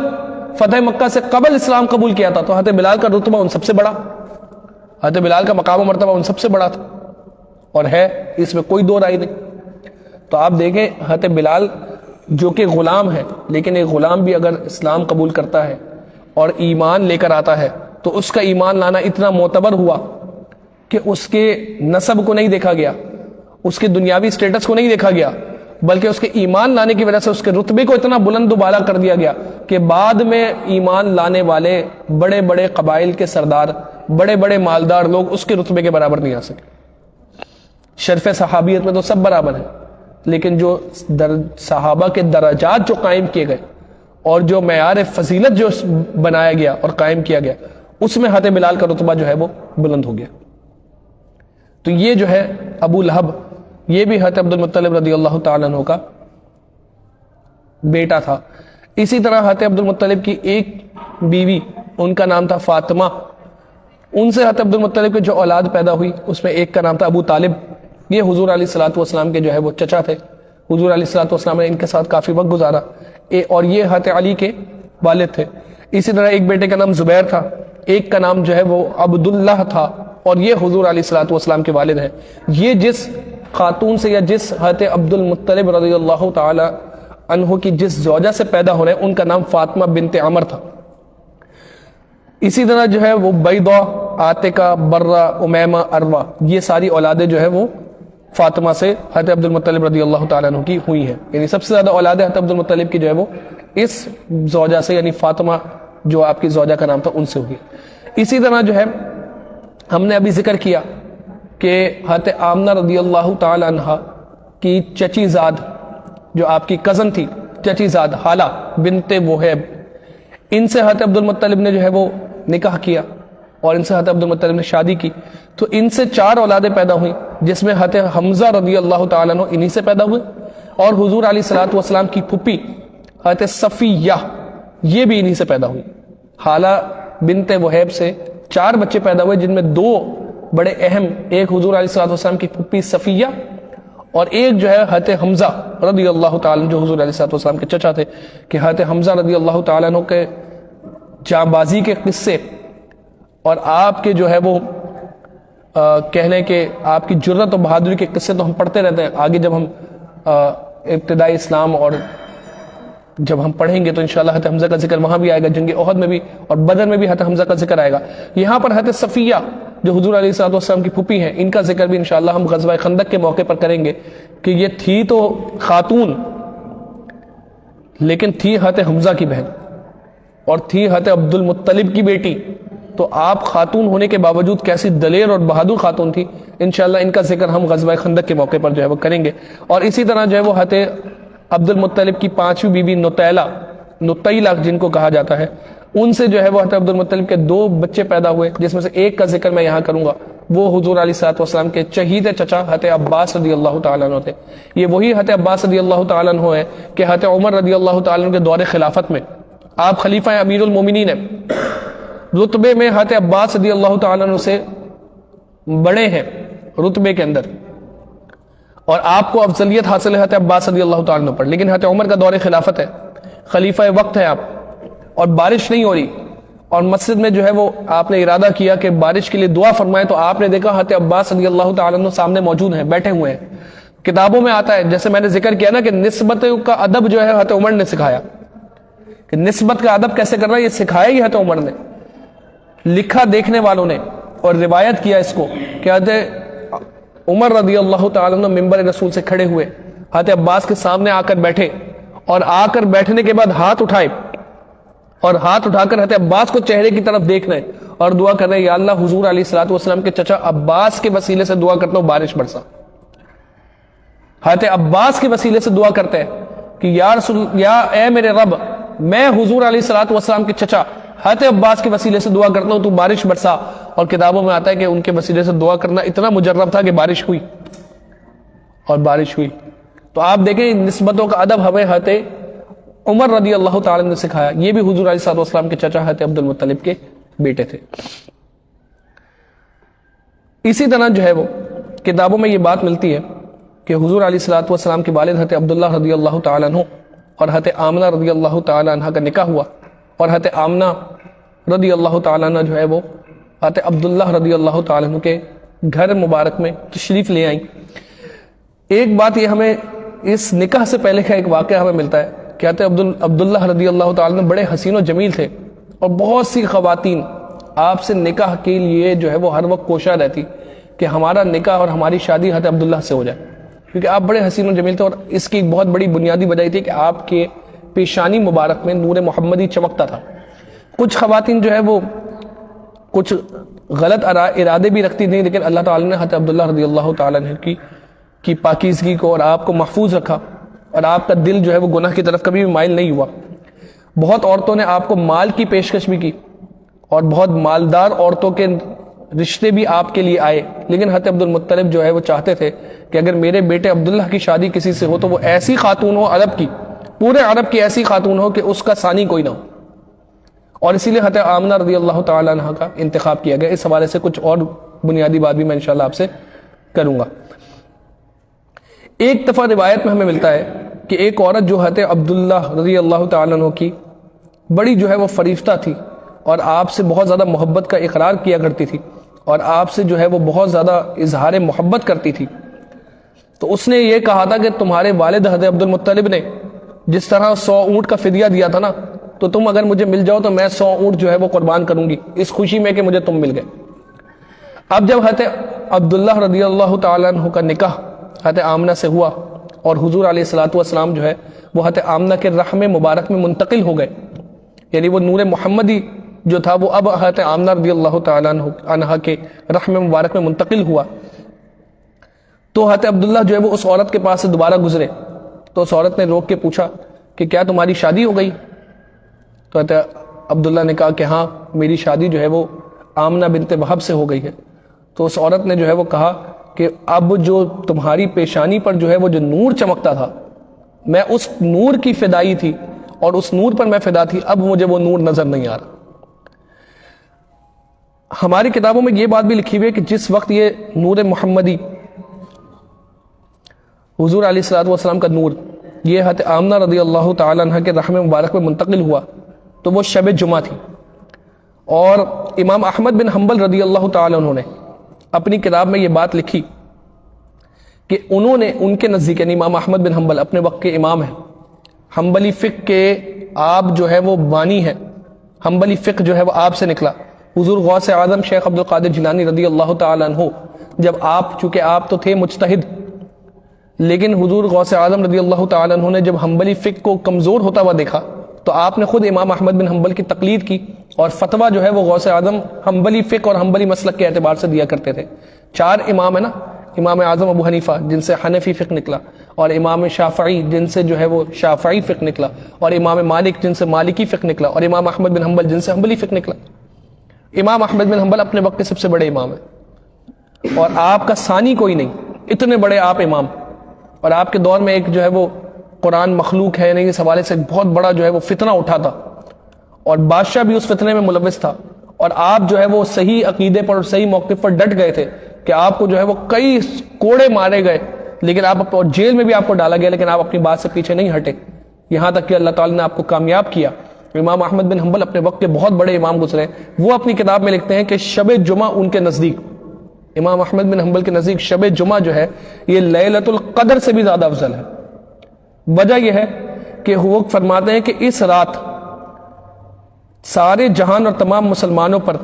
فتح مکہ سے قبل اسلام قبول کیا تھا، تو حضرت بلال کا رتبہ ان سب سے بڑا، حضرت بلال کا مقام و مرتبہ ان سب سے بڑا تھا، اور ہے، اس میں کوئی دو رائے نہیں۔ تو آپ دیکھیں، حضرت بلال جو کہ غلام ہے، لیکن ایک غلام بھی اگر اسلام قبول کرتا ہے اور ایمان لے کر آتا ہے تو اس کا ایمان لانا اتنا معتبر ہوا کہ اس کے نسب کو نہیں دیکھا گیا، اس کے دنیاوی سٹیٹس کو نہیں دیکھا گیا، بلکہ اس کے ایمان لانے کی وجہ سے اس کے رتبے کو اتنا بلند و بالا کر دیا گیا کہ بعد میں ایمان لانے والے بڑے بڑے قبائل کے سردار، بڑے بڑے مالدار لوگ اس کے رتبے کے برابر نہیں آ سکے۔ شرف صحابیت میں تو سب برابر ہیں، لیکن جو صحابہ کے درجات جو قائم کیے گئے اور جو معیار فضیلت جو بنایا گیا اور قائم کیا گیا، اس میں حضرت بلال کا رتبہ جو ہے وہ بلند ہو گیا۔ تو یہ جو ہے ابو لہب، یہ بھی حضرت عبد المطلب رضی اللہ تعالیٰ عنہ کا بیٹا تھا۔ اسی طرح حضرت عبد المطلب کی ایک بیوی، ان کا نام تھا فاطمہ، ان سے حضرت عبد المطلب کے جو اولاد پیدا ہوئی اس میں ایک کا نام تھا ابو طالب، یہ حضور علیہ الصلوۃ والسلام کے جو ہے وہ چچا تھے، حضور علیہ الصلوۃ والسلام نے ان کے ساتھ کافی وقت گزارا، اور یہ حضرت علی کے والد تھے۔ اسی طرح ایک بیٹے کا نام زبیر تھا، ایک کا نام جو ہے وہ عبداللہ تھا، اور یہ حضور علیہ الصلوۃ والسلام کے والد ہیں۔ یہ جس خاتون سے یا جس حضرت عبد المطلب رضی اللہ تعالی عنہ کی جس زوجہ سے پیدا ہو رہے ہیں، ان کا نام فاطمہ بنت عمر تھا۔ اسی طرح جو ہے وہ بیضہ، عاتقہ، برہ، امیمہ، عروہ، یہ ساری اولادیں جو ہے وہ فاطمہ سے حضرت عبد المطلب رضی اللہ تعالیٰ عنہ کی ہوئی ہیں، یعنی سب سے زیادہ اولادیں حضرت عبد المطلب کی جو ہے وہ اس زوجہ سے، یعنی فاطمہ جو آپ کی زوجہ کا نام تھا، ان سے ہوئی۔ اسی طرح جو ہے ہم نے ابھی ذکر کیا کہ حضرت آمنہ رضی اللہ تعالی عنہ کی چچی زاد، جو آپ کی کزن تھی، چچی زاد حالہ بنت وہیب، ان سے حضرت عبد المطلب نے جو ہے وہ نکاح کیا اور ان سے حضرت عبد المطلب نے شادی کی، تو ان سے 4 اولادیں پیدا ہوئیں، جس میں حضرت حمزہ رضی اللہ تعالیٰ عنہ انہی سے پیدا ہوئے، اور حضور علیہ الصلوۃ والسلام کی پھپھی حضرت صفیہ، یہ بھی انہی سے پیدا ہوئی۔ حالہ بنت وہیب سے 4 بچے پیدا ہوئے، جن میں 2 بڑے اہم، ایک حضور علیہ الصلوۃ والسلام کی پھپھی صفیہ، اور ایک جو ہے حضرت حمزہ رضی اللہ تعالیٰ عنہ جو حضور علیہ الصلوۃ والسلام کے چچا تھے، کہ حضرت حمزہ رضی اللہ تعالیٰ عنہ کے جاں بازی کے قصے اور آپ کے جو ہے وہ کہہ لیں کہ آپ کی جرت و بہادری کے قصے تو ہم پڑھتے رہتے ہیں، آگے جب ہم ابتدائی اسلام اور جب ہم پڑھیں گے تو انشاءاللہ حضرت حمزہ کا ذکر وہاں بھی آئے گا، جنگ احد میں بھی اور بدر میں بھی حضرت حمزہ کا ذکر آئے گا۔ یہاں پر حضرت صفیہ جو حضور علیہ الصلوۃ والسلام کی پھوپھی ہیں، ان کا ذکر بھی انشاءاللہ ہم غزوہ خندق کے موقع پر کریں گے، کہ یہ تھی تو خاتون، لیکن تھی حضرت حمزہ کی بہن اور تھی حضرت عبد المطلب کی بیٹی، تو آپ خاتون ہونے کے باوجود کیسی دلیر اور بہادر خاتون تھی، انشاءاللہ ان کا ذکر ہم غزوہ خندق کے موقع پر جو ہے وہ کریں گے۔ اور اسی طرح جو ہے وہ حضرت عبد المطلب کی 5ویں بیوی نطیلہ جن کو کہا جاتا ہے، ان سے جو ہے وہ حضرت عبد المطلب کے 2 بچے پیدا ہوئے، جس میں سے ایک کا ذکر میں یہاں کروں گا، وہ حضور علیہ الصلوۃ والسلام کے چہید چچا حضرت عباس رضی اللہ تعالیٰ عنہ تھے۔ یہ وہی حضرت عباس رضی اللہ تعالیٰ عنہ ہے کہ حضرت عمر رضی اللہ تعالیٰ عنہ کے دور خلافت میں آپ خلیفہ امیر المومنین ہیں، رتبے میں حضرت عباس رضی اللہ تعالیٰ عنہ سے بڑے ہیں رتبے کے اندر، اور آپ کو افضلیت حاصل ہے حضرت عباس رضی اللہ تعالیٰ عنہ پر، لیکن حضرت عمر کا دور خلافت ہے، خلیفہ وقت ہے آپ، اور بارش نہیں ہو رہی، اور مسجد میں جو ہے وہ آپ نے ارادہ کیا کہ بارش کے لیے دعا فرمائے، تو آپ نے دیکھا حضرت عباس رضی اللہ تعالیٰ عنہ سامنے موجود ہیں، بیٹھے ہوئے ہیں۔ کتابوں میں آتا ہے، جیسے میں نے ذکر کیا نا کہ نسبت کا ادب جو ہے حضرت عمر نے سکھایا، کہ نسبت کا ادب کیسے کرنا، یہ سکھایا ہی حضرت عمر نے، لکھا دیکھنے والوں نے، اور روایت کیا اس کو کہ حضرت عمر رضی اللہ تعالیٰ عنہ ممبر رسول سے کھڑے ہوئے، حضرت عباس کے سامنے آ کر بیٹھے، اور آ کر بیٹھنے کے بعد ہاتھ اٹھائے، اور ہاتھ اٹھا کر حضرت عباس کو چہرے کی طرف دیکھ رہے اور دعا کر رہے ہیں، یا اللہ حضور علیہ الصلوۃ والسلام کے چچا عباس کے وسیلے سے دعا کرتا ہوں بارش برسا۔ حضرت عباس کے وسیلے سے دعا کرتے ہیں کہ یا اے میرے رب، میں حضور علیہ الصلوۃ والسلام کے چچا حضرت عباس کے وسیلے سے دعا کرتا ہوں تو بارش برسا۔ اور کتابوں میں آتا ہے کہ ان کے وسیلے سے دعا کرنا اتنا مجرب تھا کہ بارش ہوئی، اور بارش ہوئی۔ تو آپ دیکھیں نسبتوں کا ادب ہمیں حضرت عمر رضی اللہ تعالیٰ نے سکھایا، یہ بھی حضور علیہ الصلوۃ والسلام کے چچا حضرت عبد المطلب کے بیٹے تھے۔ اسی طرح جو ہے وہ کتابوں میں یہ بات ملتی ہے کہ حضور علیہ الصلوۃ والسلام کے والد حضرت عبداللہ رضی اللہ تعالیٰ عنہ اور حضرت آمنہ رضی اللہ تعالیٰ عنہ کا نکاح ہوا، اور حضرت آمنہ رضی اللہ تعالیٰ عنہ جو ہے وہ حضرت عبداللہ رضی اللہ تعالیٰ عنہ کے گھر مبارک میں تشریف لے آئیں۔ ایک بات یہ ہمیں اس نکاح سے پہلے کا ایک واقعہ ہمیں ملتا ہے کہ حضرت عبداللہ رضی اللہ تعالیٰ عنہ بڑے حسین و جمیل تھے، اور بہت سی خواتین آپ سے نکاح کے لیے جو ہے وہ ہر وقت کوشاں رہتی کہ ہمارا نکاح اور ہماری شادی حضرت عبداللہ سے ہو جائے، کیونکہ آپ بڑے حسین و جمیل تھے، اور اس کی ایک بہت بڑی بنیادی وجہ تھی کہ آپ کے پیشانی مبارک میں نور محمدی چمکتا تھا۔ کچھ خواتین جو ہے وہ کچھ غلط ارادے بھی رکھتی تھیں، لیکن اللہ تعالیٰ نے حضرت عبداللہ رضی اللہ تعالیٰ عنہ کی پاکیزگی کو اور آپ کو محفوظ رکھا، اور آپ کا دل جو ہے وہ گناہ کی طرف کبھی بھی مائل نہیں ہوا۔ بہت عورتوں نے آپ کو مال کی پیشکش بھی کی، اور بہت مالدار عورتوں کے رشتے بھی آپ کے لیے آئے، لیکن حضرت عبد المطلب جو ہے وہ چاہتے تھے کہ اگر میرے بیٹے عبداللہ کی شادی کسی سے ہو تو وہ ایسی خاتون ہو عرب کی، پورے عرب کی ایسی خاتون ہو کہ اس کا ثانی کوئی نہ ہو، اور اسی لیے حضرت آمنہ رضی اللہ تعالیٰ عنہ کا انتخاب کیا گیا۔ اس حوالے سے کچھ اور بنیادی بات بھی میں انشاءاللہ آپ سے کروں گا۔ ایک دفعہ روایت میں ہمیں ملتا ہے کہ ایک عورت جو حضرت عبداللہ رضی اللہ تعالیٰ عنہ کی بڑی جو ہے وہ فریفتہ تھی، اور آپ سے بہت زیادہ محبت کا اقرار کیا کرتی تھی، اور آپ سے جو ہے وہ بہت زیادہ اظہار محبت کرتی تھی، تو اس نے یہ کہا تھا کہ تمہارے والد حضرت عبد المطلب نے جس طرح 100 اونٹ کا فدیہ دیا تھا نا، تو تم اگر مجھے مل جاؤ تو میں 100 اونٹ جو ہے وہ قربان کروں گی اس خوشی میں کہ مجھے تم مل گئے۔ اب جب حضرت عبداللہ رضی اللہ تعالیٰ عنہ کا نکاح حضرت آمنہ سے ہوا، اور حضور علیہ الصلوۃ والسلام جو ہے وہ حضرت آمنہ کے رحم مبارک میں منتقل ہو گئے، یعنی وہ نور محمدی جو تھا وہ اب حضرت آمنہ رضی اللہ تعالیٰ عنہ کے رحم مبارک میں منتقل ہوا، تو حضرت عبداللہ جو ہے وہ اس عورت کے پاس سے دوبارہ گزرے، تو اس عورت نے روک کے پوچھا کہ کیا تمہاری شادی ہو گئی؟ تو حضرت عبداللہ نے کہا کہ ہاں میری شادی جو ہے وہ آمنہ بنت وہب سے ہو گئی ہے۔ تو اس عورت نے جو ہے وہ کہا کہ اب جو تمہاری پیشانی پر جو ہے وہ جو نور چمکتا تھا، میں اس نور کی فدائی تھی، اور اس نور پر میں فدا تھی، اب مجھے وہ نور نظر نہیں آ رہا۔ ہماری کتابوں میں یہ بات بھی لکھی ہوئی ہے کہ جس وقت یہ نور محمدی حضور علیہ الصلوۃ والسلام کا نور یہ حضرت آمنہ رضی اللہ تعالیٰ عنہ کے رحم مبارک میں منتقل ہوا، تو وہ شب جمعہ تھی، اور امام احمد بن حنبل رضی اللہ تعالیٰ عنہ نے اپنی کتاب میں یہ بات لکھی کہ انہوں نے ان کے نزدیک، یعنی امام احمد بن حنبل اپنے وقت کے امام ہیں، حنبلی فقہ کے آپ جو ہے وہ بانی ہے، حنبلی فقہ جو ہے وہ آپ سے نکلا۔ حضور غوث اعظم شیخ عبد القادر جیلانی رضی اللہ تعالیٰ عنہ جب چونکہ آپ تو تھے مجتہد، لیکن حضور غوث اعظم رضی اللہ تعالیٰ عنہ نے جب حنبلی فقہ کو کمزور ہوتا ہوا دیکھا تو آپ نے خود امام احمد بن حنبل کی تقلید کی، اور فتویٰ جو ہے وہ غوث اعظم حنبلی فقہ اور حنبلی مسلک کے اعتبار سے دیا کرتے تھے۔ 4 امام ہیں نا، امام اعظم ابو حنیفہ جن سے حنفی فقہ نکلا، اور امام شافعی جن سے جو ہے وہ شافعی فقہ نکلا، اور امام مالک جن سے مالکی فقہ نکلا، اور امام احمد بن حنبل جن سے حنبلی فقہ نکلا۔ امام احمد بن حنبل اپنے وقت کے سب سے بڑے امام ہیں، اور آپ کا ثانی کوئی نہیں، اتنے بڑے آپ امام، اور آپ کے دور میں ایک جو ہے وہ قرآن مخلوق ہے نہیں، اس حوالے سے بہت بڑا جو ہے وہ فتنہ اٹھا تھا، اور بادشاہ بھی اس فتنے میں ملوث تھا، اور آپ جو ہے وہ صحیح عقیدے پر اور صحیح موقف پر ڈٹ گئے تھے کہ آپ کو جو ہے وہ کئی کوڑے مارے گئے، لیکن آپ جیل میں بھی آپ کو ڈالا گیا، لیکن آپ اپنی بات سے پیچھے نہیں ہٹے، یہاں تک کہ اللہ تعالیٰ نے آپ کو کامیاب کیا۔ امام احمد بن حنبل اپنے وقت کے بہت بڑے امام گزرے، وہ اپنی کتاب میں لکھتے ہیں کہ شب جمعہ ان کے نزدیک، امام احمد بن حنبل کے نزدیک شب جمعہ جو ہے یہ لیلۃ القدر سے بھی زیادہ افضل ہے۔ وجہ یہ ہے کہ وہ فرماتے ہیں کہ اس رات سارے جہان اور تمام مسلمانوں پر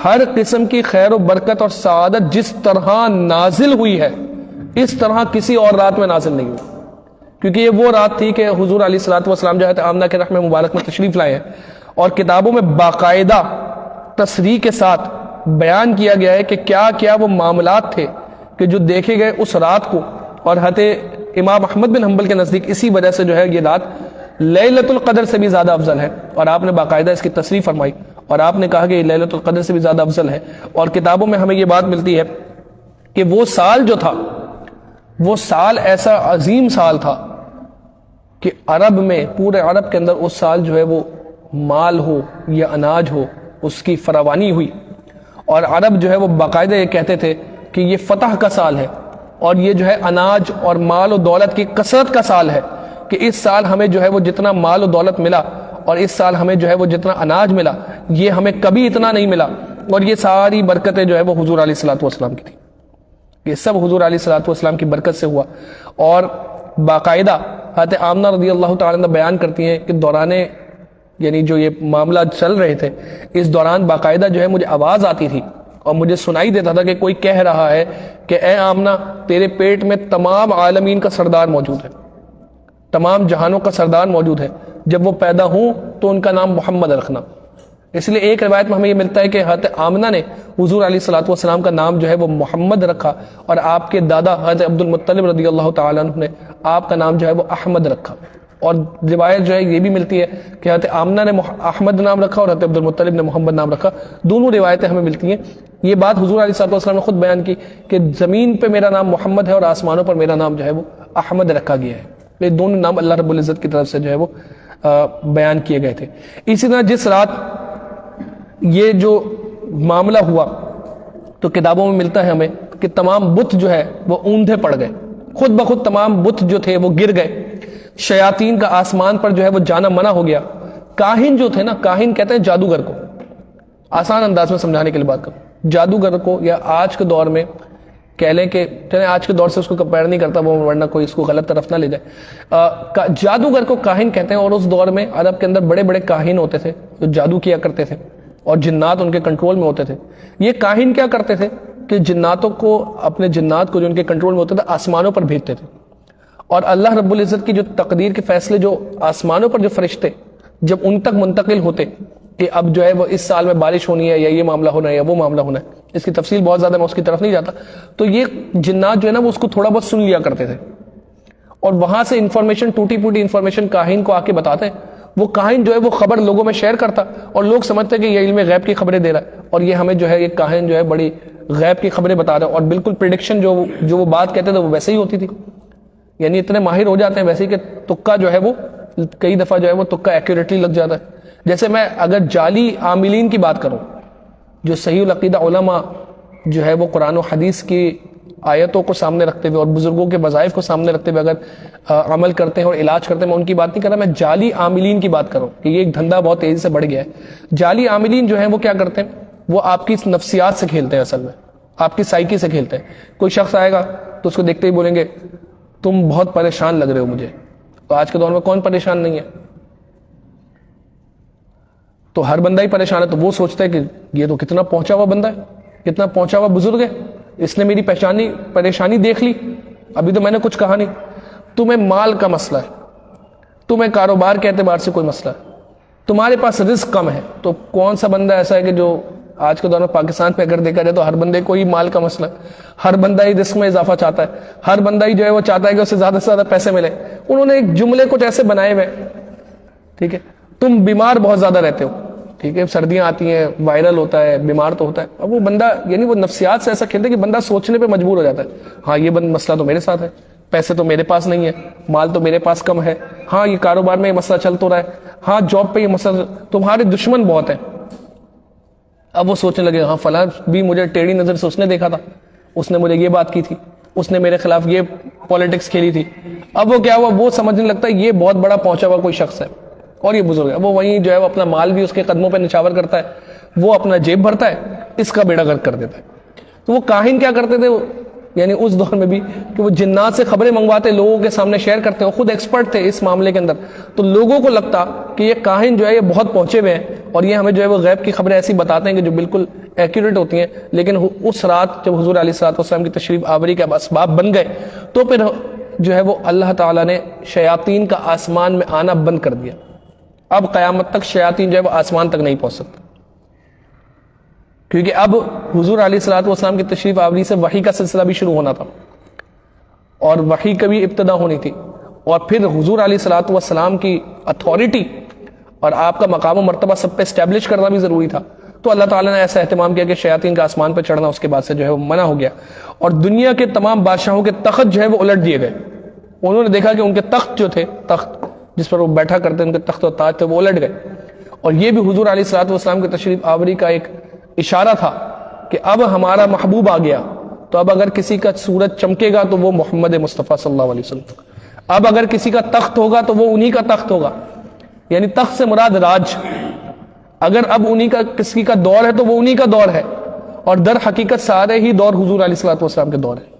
ہر قسم کی خیر و برکت اور سعادت جس طرح نازل ہوئی ہے، اس طرح کسی اور رات میں نازل نہیں ہوئی، کیونکہ یہ وہ رات تھی کہ حضور علیہ الصلوۃ والسلام جو ہے آمنہ کے رحم مبارک میں تشریف لائے ہیں، اور کتابوں میں باقاعدہ تصریح کے ساتھ بیان کیا گیا ہے کہ کیا کیا وہ معاملات تھے کہ جو دیکھے گئے اس رات کو، اور حضرت امام احمد بن حنبل کے نزدیک اسی وجہ سے جو ہے یہ رات لیلۃ القدر سے بھی زیادہ افضل ہے، اور آپ نے باقاعدہ اس کی تصریح فرمائی، اور آپ نے کہا کہ یہ لیلۃ القدر سے بھی زیادہ افضل ہے۔ اور کتابوں میں ہمیں یہ بات ملتی ہے کہ وہ سال جو تھا، وہ سال ایسا عظیم سال تھا کہ عرب میں، پورے عرب کے اندر اس سال جو ہے وہ مال ہو یا اناج ہو، اس کی فراوانی ہوئی، اور عرب جو ہے وہ باقاعدہ یہ کہتے تھے کہ یہ فتح کا سال ہے، اور یہ جو ہے اناج اور مال و دولت کی کثرت کا سال ہے، کہ اس سال ہمیں جو ہے وہ جتنا مال و دولت ملا، اور اس سال ہمیں جو ہے وہ جتنا اناج ملا، یہ ہمیں کبھی اتنا نہیں ملا، اور یہ ساری برکتیں جو ہے وہ حضور علیہ الصلوۃ والسلام کی تھی، یہ سب حضور علیہ الصلوۃ والسلام کی برکت سے ہوا۔ اور باقاعدہ حضرت آمنہ رضی اللہ تعالیٰ عنہ بیان کرتی ہیں کہ دوران، یعنی جو یہ معاملہ چل رہے تھے، اس دوران باقاعدہ جو ہے مجھے آواز آتی تھی اور مجھے سنائی دیتا تھا کہ کوئی کہہ رہا ہے کہ اے آمنہ، تیرے پیٹ میں تمام عالمین کا سردار موجود ہے، تمام جہانوں کا سردار موجود ہے، جب وہ پیدا ہوں تو ان کا نام محمد رکھنا۔ اس لیے ایک روایت میں ہمیں یہ ملتا ہے کہ حضرت آمنہ نے حضور علیہ الصلوۃ والسلام کا نام جو ہے وہ محمد رکھا، اور آپ کے دادا حضرت عبد المطلب رضی اللہ تعالیٰ عنہ نے آپ کا نام جو ہے وہ احمد رکھا۔ اور روایت جو ہے یہ بھی ملتی ہے کہ حضرت آمنہ نے احمد نام رکھا اور حضرت عبد المطلب نے محمد نام رکھا، دونوں روایتیں ہمیں ملتی ہیں۔ یہ بات حضور علیہ الصلوۃ والسلام نے خود بیان کی کہ زمین پہ میرا نام محمد ہے اور آسمانوں پر میرا نام جو ہے وہ احمد رکھا گیا ہے۔ یہ دونوں نام اللہ رب العزت کی طرف سے جو ہے وہ بیان کیے گئے تھے۔ اسی طرح جس رات یہ جو معاملہ ہوا تو کتابوں میں ملتا ہے ہمیں کہ تمام بت جو ہے وہ اوندھے پڑ گئے، خود بخود تمام بت جو تھے وہ گر گئے، شیاطین کا آسمان پر جو ہے وہ جانا منع ہو گیا۔ کاہن جو تھے نا، کاہن کہتے ہیں جادوگر کو، آسان انداز میں سمجھانے کے لیے بات کروں، جادوگر کو، یا آج کے دور میں کہہ لیں کہ چلیں آج کے دور سے اس کو کمپیئر نہیں کرتا وہ، ورنہ کوئی اس کو غلط طرف نہ لے جائے، جادوگر کو کاہن کہتے ہیں۔ اور اس دور میں عرب کے اندر بڑے بڑے کاہن ہوتے تھے جو جادو کیا کرتے تھے، اور جنات ان کے کنٹرول میں ہوتے تھے۔ یہ کاہن کیا کرتے تھے کہ جناتوں کو، اپنے جنات کو جو ان کے کنٹرول میں ہوتے تھے، آسمانوں پر بھیجتے تھے، اور اللہ رب العزت کی جو تقدیر کے فیصلے جو آسمانوں پر جو فرشتے جب ان تک منتقل ہوتے کہ اب جو ہے وہ اس سال میں بارش ہونی ہے، یا یہ معاملہ ہونا ہے، یا وہ معاملہ ہونا ہے، اس کی تفصیل بہت زیادہ میں اس کی طرف نہیں جاتا، تو یہ جنات جو ہے نا وہ اس کو تھوڑا بہت سن لیا کرتے تھے، اور وہاں سے انفارمیشن، ٹوٹی پوٹی انفارمیشن کاہن کو آ کے بتاتے ہیں۔ وہ کاہن جو ہے وہ خبر لوگوں میں شیئر کرتا، اور لوگ سمجھتے کہ یہ علم غیب کی خبریں دے رہا ہے، اور یہ ہمیں جو ہے یہ کاہن جو ہے بڑی غیب کی خبریں بتا رہا ہے، اور بالکل پریڈکشن جو وہ بات کہتے تھے وہ ویسے ہی ہوتی تھی، یعنی اتنے ماہر ہو جاتے ہیں ویسے ہی کہ تکا جو ہے وہ کئی دفعہ جو ہے وہ تکا ایکوریٹلی لگ جاتا ہے۔ جیسے میں اگر جعلی عاملین کی بات کروں، جو صحیح العقیدہ علماء جو ہے وہ قرآن و حدیث کی آیتوں کو سامنے رکھتے ہوئے اور بزرگوں کے وظائف کو سامنے رکھتے ہوئے اگر عمل کرتے ہیں اور علاج کرتے ہیں، میں ان کی بات نہیں کر رہا، میں جعلی عاملین کی بات کروں کہ یہ ایک دھندا بہت تیزی سے بڑھ گیا ہے۔ جعلی عاملین جو ہیں وہ کیا کرتے ہیں، وہ آپ کی نفسیات سے کھیلتے ہیں، اصل میں آپ کی سائیکی سے کھیلتے ہیں۔ کوئی شخص آئے گا تو اس کو دیکھتے ہی بولیں گے تم بہت پریشان لگ رہے ہو مجھے۔ تو آج کے دور میں کون پریشان نہیں ہے؟ تو ہر بندہ ہی پریشان ہے، تو وہ سوچتا ہے کہ یہ تو کتنا پہنچا ہوا بندہ ہے، کتنا پہنچا ہوا بزرگ ہے، اس نے میری پریشانی دیکھ لی، ابھی تو میں نے کچھ کہا نہیں۔ تمہیں مال کا مسئلہ ہے، تمہیں کاروبار کے اعتبار سے کوئی مسئلہ ہے، تمہارے پاس رزق کم ہے، تو کون سا بندہ ایسا ہے کہ جو آج کے دور میں پاکستان پہ اگر دیکھا جائے تو ہر بندے کو ہی مال کا مسئلہ ہے، ہر بندہ ہی رزق میں اضافہ چاہتا ہے، ہر بندہ ہی جو ہے وہ چاہتا ہے کہ اسے زیادہ سے زیادہ پیسے ملے۔ انہوں نے ایک جملے کچھ ایسے بنائے ہوئے، ٹھیک ہے، تم بیمار بہت زیادہ رہتے ہو، ٹھیک ہے، سردیاں آتی ہیں، وائرل ہوتا ہے، بیمار تو ہوتا ہے۔ اب وہ بندہ یعنی وہ نفسیات سے ایسا کھیلتا ہے کہ بندہ سوچنے پہ مجبور ہو جاتا ہے، ہاں یہ مسئلہ تو میرے ساتھ ہے، پیسے تو میرے پاس نہیں ہے، مال تو میرے پاس کم ہے، ہاں یہ کاروبار میں یہ مسئلہ چل تو رہا ہے، ہاں جاب پہ یہ مسئلہ، تمہارے دشمن بہت ہیں۔ اب وہ سوچنے لگے ہاں فلاں بھی مجھے ٹیڑھی نظر سے اس نے دیکھا تھا، اس نے مجھے یہ بات کی تھی، اس نے میرے خلاف یہ پالیٹکس کھیلی تھی. اب وہ کیا ہوا، وہ سمجھنے لگتا ہے یہ بہت بڑا پہنچا ہوا کوئی شخص ہے اور یہ بزرگ ہے. وہ وہیں جو ہے وہ اپنا مال بھی اس کے قدموں پہ نچھاور کرتا ہے، وہ اپنا جیب بھرتا ہے، اس کا بیڑا غرق کر دیتا ہے. تو وہ کاہن کیا کرتے تھے، یعنی اس دور میں بھی، کہ وہ جنات سے خبریں منگواتے، لوگوں کے سامنے شیئر کرتے. وہ خود ایکسپرٹ تھے اس معاملے کے اندر. تو لوگوں کو لگتا کہ یہ کاہن جو ہے یہ بہت پہنچے ہوئے ہیں اور یہ ہمیں جو ہے وہ غیب کی خبریں ایسی بتاتے ہیں کہ جو بالکل ایکوریٹ ہوتی ہیں. لیکن اس رات جب حضور علیہ الصلوۃ والسلام کی تشریف آوری کے اسباب بن گئے تو پھر جو ہے وہ اللہ تعالیٰ نے شیاطین کا آسمان میں آنا بند کر دیا. اب قیامت تک شیاطین جو ہے وہ آسمان تک نہیں پہنچ سکتے، کیونکہ اب حضور علیہ الصلوۃ والسلام کی تشریف آوری سے وحی کا سلسلہ بھی شروع ہونا تھا اور وحی کا بھی ابتدا ہونی تھی. اور پھر حضور علیہ الصلوۃ والسلام کی اتھارٹی اور آپ کا مقام و مرتبہ سب پہ اسٹیبلش کرنا بھی ضروری تھا. تو اللہ تعالیٰ نے ایسا اہتمام کیا کہ شیاطین کا آسمان پہ چڑھنا اس کے بعد سے جو ہے وہ منع ہو گیا. اور دنیا کے تمام بادشاہوں کے تخت جو ہے وہ الٹ دیے گئے. انہوں نے دیکھا کہ ان کے تخت جو تھے، تخت جس پر وہ بیٹھا کرتے ان کے تخت و تاج تھے، وہ الٹ گئے. اور یہ بھی حضور علیہ الصلوۃ والسلام کی تشریف آوری کا ایک اشارہ تھا کہ اب ہمارا محبوب آ گیا. تو اب اگر کسی کا سورج چمکے گا تو وہ محمد مصطفیٰ صلی اللہ علیہ وسلم. اب اگر کسی کا تخت ہوگا تو وہ انہی کا تخت ہوگا، یعنی تخت سے مراد راج. اگر اب انہی کا کسی کا دور ہے تو وہ انہی کا دور ہے. اور در حقیقت سارے ہی دور حضور علیہ الصلوۃ والسلام کے دور ہیں.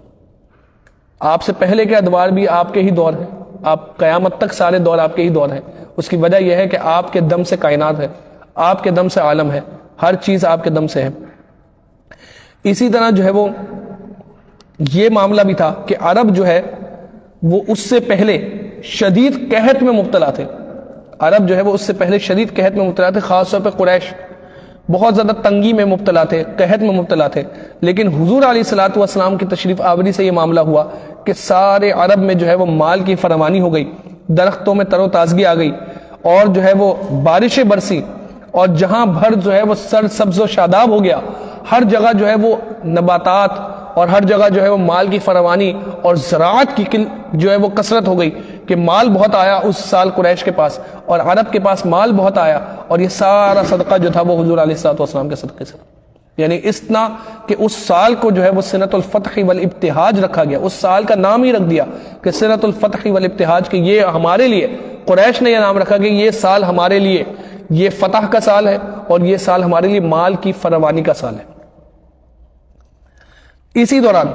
آپ سے پہلے کے ادوار بھی آپ کے ہی دور ہیں، آپ قیامت تک سارے دور آپ کے ہی دور ہیں. اس کی وجہ یہ ہے کہ آپ کے دم سے کائنات ہے، آپ کے دم سے عالم ہے، ہر چیز آپ کے دم سے ہے. اسی طرح جو ہے وہ یہ معاملہ بھی تھا کہ عرب جو ہے وہ اس سے پہلے شدید قحط میں مبتلا تھے. عرب جو ہے وہ اس سے پہلے شدید قحط میں مبتلا تھے، خاص طور پہ قریش بہت زیادہ تنگی میں مبتلا تھے، قحط میں مبتلا تھے. لیکن حضور علیہ الصلوۃ والسلام کی تشریف آوری سے یہ معاملہ ہوا کہ سارے عرب میں جو ہے وہ مال کی فراوانی ہو گئی، درختوں میں تر و تازگی آ گئی اور جو ہے وہ بارشیں برسی اور جہاں بھر جو ہے وہ سر سبز و شاداب ہو گیا. ہر جگہ جو ہے وہ نباتات اور ہر جگہ جو ہے وہ مال کی فراوانی اور زراعت کی جو ہے وہ کثرت ہو گئی کہ مال بہت آیا اس سال قریش کے پاس اور عرب کے پاس مال بہت آیا. اور یہ سارا صدقہ جو تھا وہ حضور علیہ الصلوۃ والسلام کے صدقے سے، یعنی اتنا کہ اس سال کو جو ہے وہ سنۃ الفتح والابتہاج رکھا گیا. اس سال کا نام ہی رکھ دیا کہ سنۃ الفتح والابتہاج، کہ یہ ہمارے لیے، قریش نے یہ نام رکھا کہ یہ سال ہمارے لیے یہ فتح کا سال ہے اور یہ سال ہمارے لیے مال کی فراوانی کا سال ہے. اسی دوران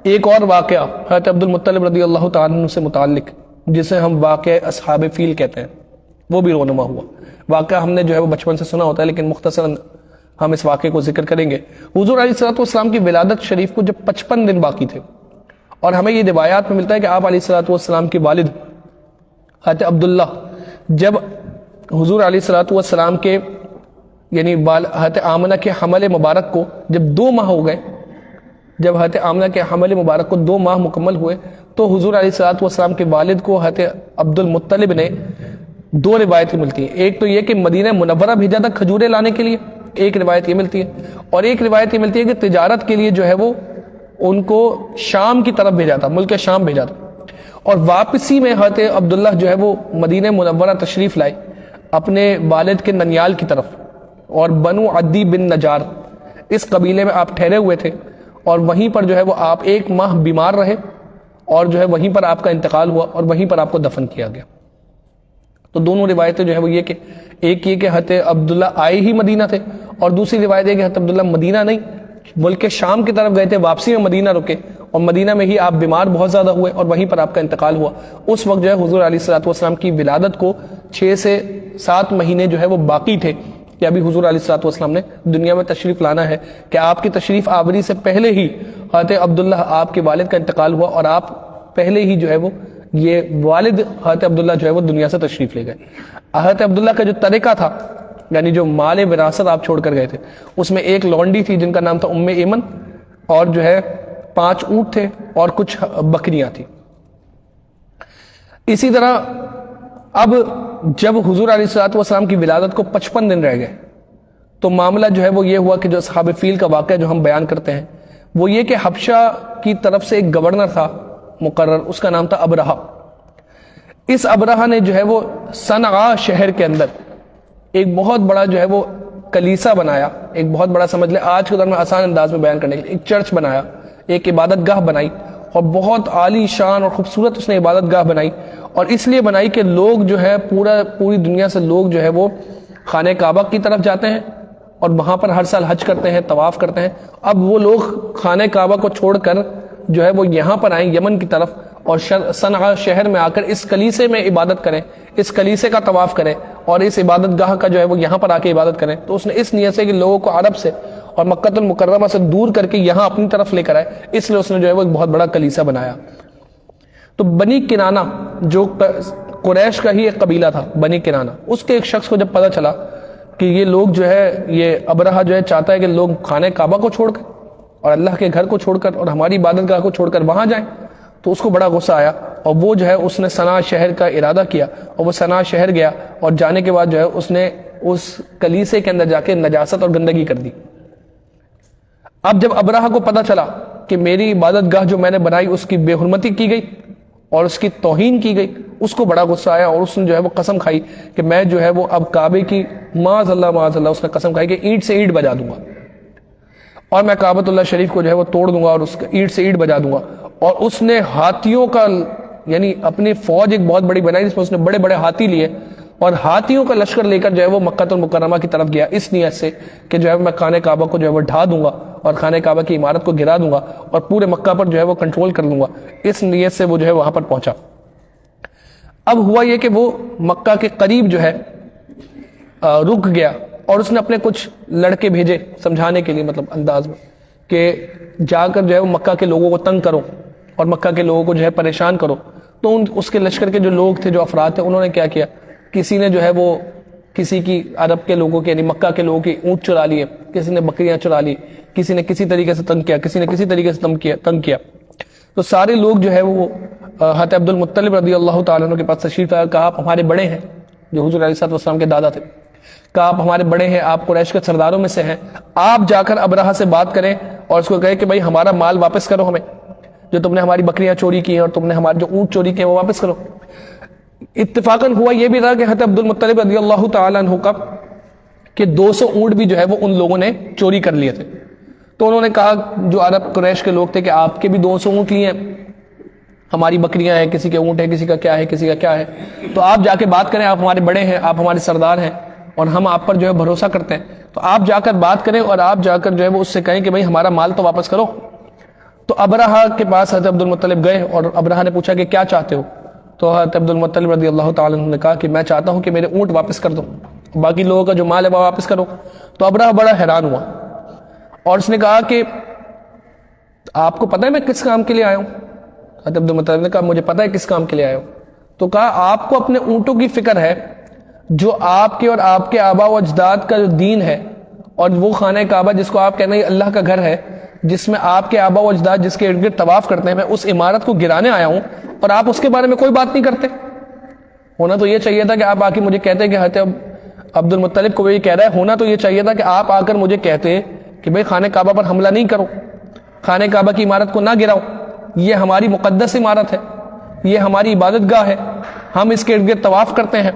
ایک اور واقعہ حضرت عبد المطلب رضی اللہ تعالیٰ عنہ سے متعلق، جسے ہم واقعہ اصحاب فیل کہتے ہیں، وہ بھی رونما ہوا. واقعہ ہم نے جو ہے وہ بچپن سے سنا ہوتا ہے لیکن مختصراً ہم اس واقعے کو ذکر کریں گے. حضور علیہ الصلوۃ والسلام کی ولادت شریف کو جب 55 دن باقی تھے، اور ہمیں یہ روایات میں ملتا ہے کہ آپ علیہ الصلوۃ والسلام کے والد حضرت عبداللہ جب حضور علیہ الصلوۃ والسلام کے یعنی حضرت آمنہ کے حمل مبارک کو جب 2 ماہ ہو گئے، جب حضرت آمنہ کے حمل مبارک کو 2 ماہ مکمل ہوئے تو حضور علیہ الصلوۃ والسلام کے والد کو حضرت عبد المطلب نے 2 روایتیں ملتی ہیں. ایک تو یہ کہ مدینہ منورہ بھیجا تھا کھجورے لانے کے لیے، ایک روایت یہ ملتی ہے، اور ایک روایت یہ ملتی ہے کہ تجارت کے لیے جو ہے وہ ان کو شام کی طرف بھیجا تھا، ملک شام بھیجا تھا. اور واپسی میں حضرت عبداللہ جو ہے وہ مدینہ منورہ تشریف لائے اپنے والد کے ننیال کی طرف، اور بنو عدی بن نجار اس قبیلے میں آپ ٹھہرے ہوئے تھے، اور وہیں پر جو ہے وہ آپ 1 ماہ بیمار رہے اور جو ہے وہیں پر آپ کا انتقال ہوا اور وہیں پر آپ کو دفن کیا گیا. تو دونوں روایتیں جو ہے وہ یہ کہ ایک یہ کہ حضرت عبداللہ آئے ہی مدینہ تھے، اور دوسری روایت یہ کہ حضرت عبداللہ مدینہ نہیں ملک شام کی طرف گئے تھے، واپسی میں مدینہ رکے اور مدینہ میں ہی آپ بیمار بہت زیادہ ہوئے اور وہیں پر آپ کا انتقال ہوا. اس وقت جو ہے حضور علیہ الصلوۃ والسلام کی ولادت کو 6 سے 7 مہینے جو ہے وہ باقی تھے کہ ابھی حضور علیہ الصلوۃ والسلام نے دنیا میں تشریف لانا ہے، کہ آپ کی تشریف آوری سے پہلے ہی حضرت عبداللہ آپ کے والد کا انتقال ہوا اور آپ پہلے ہی جو ہے وہ یہ والد حضرت عبداللہ جو ہے وہ دنیا سے تشریف لے گئے. حضرت عبداللہ کا جو طریقہ تھا، یعنی جو مال وراثت آپ چھوڑ کر گئے تھے، اس میں ایک لونڈی تھی جن کا نام تھا ایمن، اور جو ہے 5 اونٹ تھے اور کچھ بکریاں تھیں. اسی طرح اب جب حضور علیہ الصلوۃ والسلام کی ولادت کو 55 دن رہ گئے تو معاملہ جو ہے وہ یہ ہوا کہ جو اصحاب فیل کا واقعہ جو ہم بیان کرتے ہیں وہ یہ کہ حبشہ کی طرف سے ایک گورنر تھا مقرر، اس کا نام تھا ابرہہ. اس ابرہہ نے جو ہے وہ صنعاء شہر کے اندر ایک بہت بڑا جو ہے وہ کلیسا بنایا، ایک بہت بڑا، سمجھ لیں آج کے دور میں آسان انداز میں بیان کرنے کے لیے ایک چرچ بنایا، ایک عبادت گاہ بنائی، اور بہت عالی شان اور خوبصورت اس نے عبادت گاہ بنائی، اور اس لیے بنائی کہ لوگ جو ہے پوری دنیا سے لوگ جو ہے وہ خانہ کعبہ کی طرف جاتے ہیں اور وہاں پر ہر سال حج کرتے ہیں، طواف کرتے ہیں۔ اب وہ لوگ خانہ کعبہ کو چھوڑ کر جو ہے وہ یہاں پر آئیں یمن کی طرف، اور صنعاء شہر میں آ کر اس کلیسے میں عبادت کریں، اس کلیسے کا طواف کریں، اور اس عبادت گاہ کا جو ہے وہ یہاں پر آ کے عبادت کریں۔ تو اس نے اس نیت سے کہ لوگوں کو عرب سے اور مکہ المکرمہ سے دور کر کے یہاں اپنی طرف لے کر آئے، اس لیے اس نے جو ہے وہ ایک بہت بڑا کلیسا بنایا۔ تو بنی کنانہ جو قریش کا ہی ایک قبیلہ تھا، بنی کنانہ، اس کے ایک شخص کو جب پتہ چلا کہ یہ لوگ جو ہے، یہ ابرہہ جو ہے چاہتا ہے کہ لوگ خانہ کعبہ کو چھوڑ کر اور اللہ کے گھر کو چھوڑ کر اور ہماری عبادت گاہ کو چھوڑ کر وہاں جائیں، تو اس کو بڑا غصہ آیا، اور وہ جو ہے اس نے صنعاء شہر کا ارادہ کیا، اور وہ صنعاء شہر گیا، اور جانے کے بعد جو ہے اس نے اس کلیسے کے اندر جا کے نجاست اور گندگی کر دی۔ اب جب ابرہہ کو پتہ چلا کہ میری عبادت گاہ جو میں نے بنائی اس کی بے حرمتی کی گئی اور اس کی توہین کی گئی، اس کو بڑا غصہ آیا، اور اس نے جو ہے وہ قسم کھائی کہ میں جو ہے وہ اب کعبے کی معاذ اللہ اس نے قسم کھائی کہ اینٹ سے اینٹ بجا دوں گا، اور میں کعبۃ اللہ شریف کو جو ہے وہ توڑ دوں گا اور اس کا اینٹ سے اینٹ بجا دوں گا۔ اور اس نے ہاتھیوں کا، یعنی اپنی فوج ایک بہت بڑی بنائی جس میں اس نے بڑے بڑے ہاتھی لیے، اور ہاتھیوں کا لشکر لے کر جو ہے وہ مکہ المکرمہ کی طرف گیا، اس نیت سے کہ جو ہے میں خانہ کعبہ کو جو ہے وہ ڈھا دوں گا اور خانہ کعبہ کی عمارت کو گرا دوں گا اور پورے مکہ پر جو ہے وہ کنٹرول کر لوں گا، اس نیت سے وہ جو ہے وہاں پر پہنچا۔ اب ہوا یہ کہ وہ مکہ کے قریب جو ہے رک گیا، اور اس نے اپنے کچھ لڑکے بھیجے سمجھانے کے لیے، مطلب انداز میں، کہ جا کر جو ہے وہ مکہ کے لوگوں کو تنگ کرو اور مکہ کے لوگوں کو جو ہے پریشان کرو۔ تو اس کے لشکر کے جو لوگ تھے، جو افراد تھے، انہوں نے کیا کیا، کسی نے جو ہے وہ کسی کی عرب کے لوگوں کے، یعنی مکہ کے لوگوں کی اونٹ چرا لیے، کسی نے بکریاں چرا لی، کسی نے کسی طریقے سے تنگ کیا، کسی نے کسی طریقے سے تنگ کیا۔ تو سارے لوگ جو ہے وہ حضرت عبد المطلب رضی اللہ تعالیٰ عنہ کے پاس تشریف لائے، کہا آپ ہمارے بڑے ہیں، جو حضور علیہ السلام کے دادا تھے، کہا آپ ہمارے بڑے ہیں، آپ قریش کے سرداروں میں سے ہیں، آپ جا کر ابرہہ سے بات کریں اور اس کو کہے کہ بھائی ہمارا مال واپس کرو، ہمیں جو تم نے ہماری بکریاں چوری کی ہیں اور تم نے ہمارے جو اونٹ چوری کیے ہیں وہ واپس کرو۔ اتفاقاً ہوا یہ بھی تھا کہ حضرت عبد المطلب رضی اللہ تعالیٰ عنہ کا کہ 200 اونٹ بھی جو ہے وہ ان لوگوں نے چوری کر لیے تھے۔ تو انہوں نے کہا، جو عرب قریش کے لوگ تھے، کہ آپ کے بھی 200 اونٹ لیے ہیں، ہماری بکریاں ہیں، کسی کے اونٹ ہیں، کسی کا کیا ہے، کسی کا کیا ہے، تو آپ جا کے بات کریں، آپ ہمارے بڑے ہیں، آپ ہمارے سردار ہیں اور ہم آپ پر جو ہے بھروسہ کرتے ہیں، تو آپ جا کر بات کریں اور آپ جا کر جو ہے وہ اس سے کہیں کہ بھائی ہمارا مال تو واپس کرو۔ تو ابرہہ کے پاس حضرت عبد المطلب گئے اور ابرہہ نے پوچھا کہ کیا چاہتے ہو؟ تو حضرت عبد المطلب رضی اللہ تعالیٰ عنہ نے کہا کہ میں چاہتا ہوں کہ میرے اونٹ واپس کر دو، باقی لوگوں کا جو مال ہے وہ واپس کرو۔ تو ابرہہ بڑا حیران ہوا اور اس نے کہا کہ آپ کو پتہ ہے میں کس کام کے لیے آیا ہوں؟ حضرت عبد المطلب نے کہا مجھے پتہ ہے کس کام کے لیے آیا ہوں۔ تو کہا آپ کو اپنے اونٹوں کی فکر ہے، جو آپ کے اور آپ کے آبا و اجداد کا جو دین ہے، اور وہ خانہ کعبہ جس کو آپ کہنا یہ اللہ کا گھر ہے، جس میں آپ کے آبا و اجداد جس کے ارد گرد طواف کرتے ہیں، میں اس عمارت کو گرانے آیا ہوں اور آپ اس کے بارے میں کوئی بات نہیں کرتے۔ ہونا تو یہ چاہیے تھا کہ آپ آ کے مجھے کہتے کہ حضرت عبد المطلب کو یہ کہہ رہا ہے، ہونا تو یہ چاہیے تھا کہ آپ آ کر مجھے کہتے کہ بھئی خانہ کعبہ پر حملہ نہیں کرو، خانہ کعبہ کی عمارت کو نہ گراؤ، یہ ہماری مقدس عمارت ہے، یہ ہماری عبادت گاہ ہے، ہم اس کے ارد گرد طواف کرتے ہیں،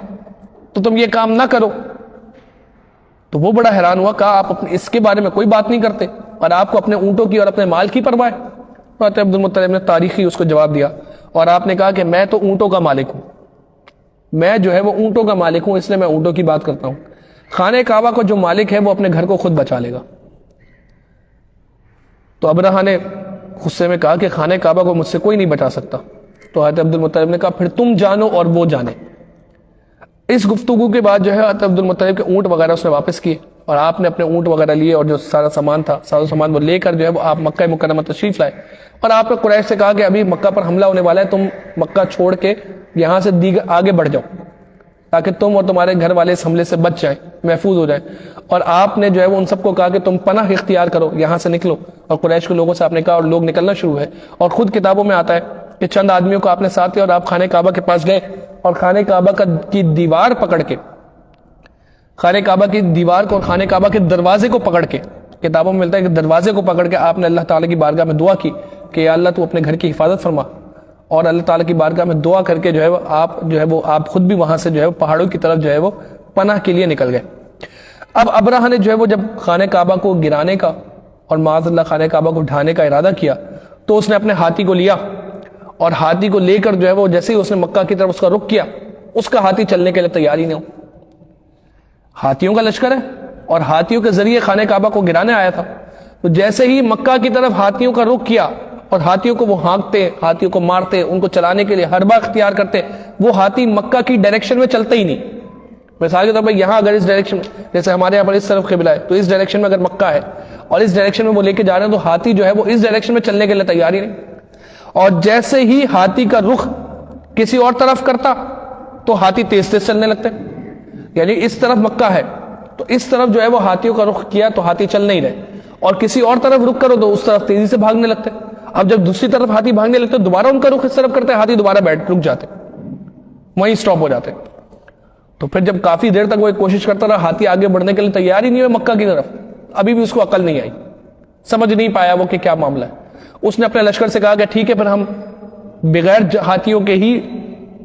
تو تم یہ کام نہ کرو۔ تو وہ بڑا حیران ہوا، کہا آپ اس کے بارے میں کوئی بات نہیں کرتے اور آپ کو اپنے اونٹوں کی اور اپنے مال کی پرواہ ہے؟ حضرت عبد المطلب نے تاریخی اس کو جواب دیا اور آپ نے کہا کہ میں تو اونٹوں کا مالک ہوں، میں جو ہے وہ اونٹوں کا مالک ہوں، اس لیے میں اونٹوں کی بات کرتا ہوں، خانہ کعبہ کو جو مالک ہے وہ اپنے گھر کو خود بچا لے گا۔ تو ابرہہ نے غصے میں کہا کہ خانہ کعبہ کو مجھ سے کوئی نہیں بچا سکتا۔ تو حضرت عبد المطلب نے کہا پھر تم جانو اور وہ جانے۔ اس گفتگو کے بعد جو ہے حضرت عبد المطلب کے اونٹ وغیرہ اس نے واپس کیے اور آپ نے اپنے اونٹ وغیرہ لیے اور جو سارا سامان تھا، سارا سامان وہ لے کر جو ہے وہ آپ مکہ مکرمہ تشریف لائے، اور آپ نے قریش سے کہا کہ ابھی مکہ پر حملہ ہونے والا ہے، تم مکہ چھوڑ کے یہاں سے آگے بڑھ جاؤ تاکہ تم اور تمہارے گھر والے اس حملے سے بچ جائیں، محفوظ ہو جائیں۔ اور آپ نے جو ہے وہ ان سب کو کہا کہ تم پناہ اختیار کرو، یہاں سے نکلو، اور قریش کے لوگوں سے آپ نے کہا اور لوگ نکلنا شروع ہے۔ اور خود کتابوں میں آتا ہے کہ چند آدمیوں کو آپ نے ساتھ لیا اور آپ خانہ کعبہ کے پاس گئے اور خانہ کعبہ کی دیوار پکڑ کے، خانہ کعبہ کی دیوار کو اور خانہ کعبہ کے دروازے کو پکڑ کے، کتابوں میں ملتا ہے کہ دروازے کو پکڑ کے آپ نے اللہ تعالیٰ کی بارگاہ میں دعا کی کہ یا اللہ تو اپنے گھر کی حفاظت فرما، اور اللہ تعالیٰ کی بارگاہ میں دعا کر کے جو ہے وہ آپ خود بھی وہاں سے جو ہے پہاڑوں کی طرف جو ہے وہ پناہ کے لیے نکل گئے۔ اب ابرہہ نے جو ہے وہ جب خانہ کعبہ کو گرانے کا اور معاذ اللہ خانہ کعبہ کو ڈھانے کا ارادہ کیا تو اس نے اپنے ہاتھی کو لیا اور ہاتھی کو لے کر جو ہے وہ جیسے ہی اس نے مکہ کی طرف اس کا رخ کیا، اس کا ہاتھی چلنے کے لیے تیار ہی نہیں ہو۔ ہاتھیوں کا لشکر ہے اور ہاتھیوں کے ذریعے خانہ کعبہ کو گرانے آیا تھا، تو جیسے ہی مکہ کی طرف ہاتھیوں کا رخ کیا اور ہاتھیوں کو وہ ہانکتے، ہاتھیوں کو مارتے، ان کو چلانے کے لیے حربہ اختیار کرتے، وہ ہاتھی مکہ کی ڈائریکشن میں چلتے ہی نہیں۔ مثال کے طور پر یہاں اگر اس ڈائریکشن، جیسے ہمارے یہاں پر اس طرف قبلہ ہے، تو اس ڈائریکشن میں اگر مکہ ہے اور اس ڈائریکشن میں وہ لے کے جا رہے ہیں، تو ہاتھی جو ہے وہ اس ڈائریکشن میں چلنے کے لیے تیار ہی نہیں۔ اور جیسے ہی ہاتھی کا رخ کسی اور طرف کرتا تو ہاتھی تیز تیز چلنے لگتے، یعنی اس طرف مکہ ہے تو اس طرف جو ہے وہ ہاتھیوں کا رخ کیا تو ہاتھی چل نہیں رہے، اور کسی اور طرف رخ کرو تو اس طرف تیزی سے بھاگنے لگتے۔ اب جب دوسری طرف ہاتھی بھاگنے لگتے دوبارہ ان کا رخ اس طرف کرتے، ہاتھی دوبارہ رک جاتے، وہیں سٹاپ ہو جاتے۔ تو پھر جب کافی دیر تک وہ کوشش کرتا رہا، ہاتھی آگے بڑھنے کے لیے تیار ہی نہیں ہوئے مکہ کی طرف، ابھی بھی اس کو عقل نہیں آئی، سمجھ نہیں پایا وہ کہ کیا معاملہ ہے۔ اس نے اپنے لشکر سے کہا کہ ٹھیک ہے، پھر ہم بغیر ہاتھیوں کے ہی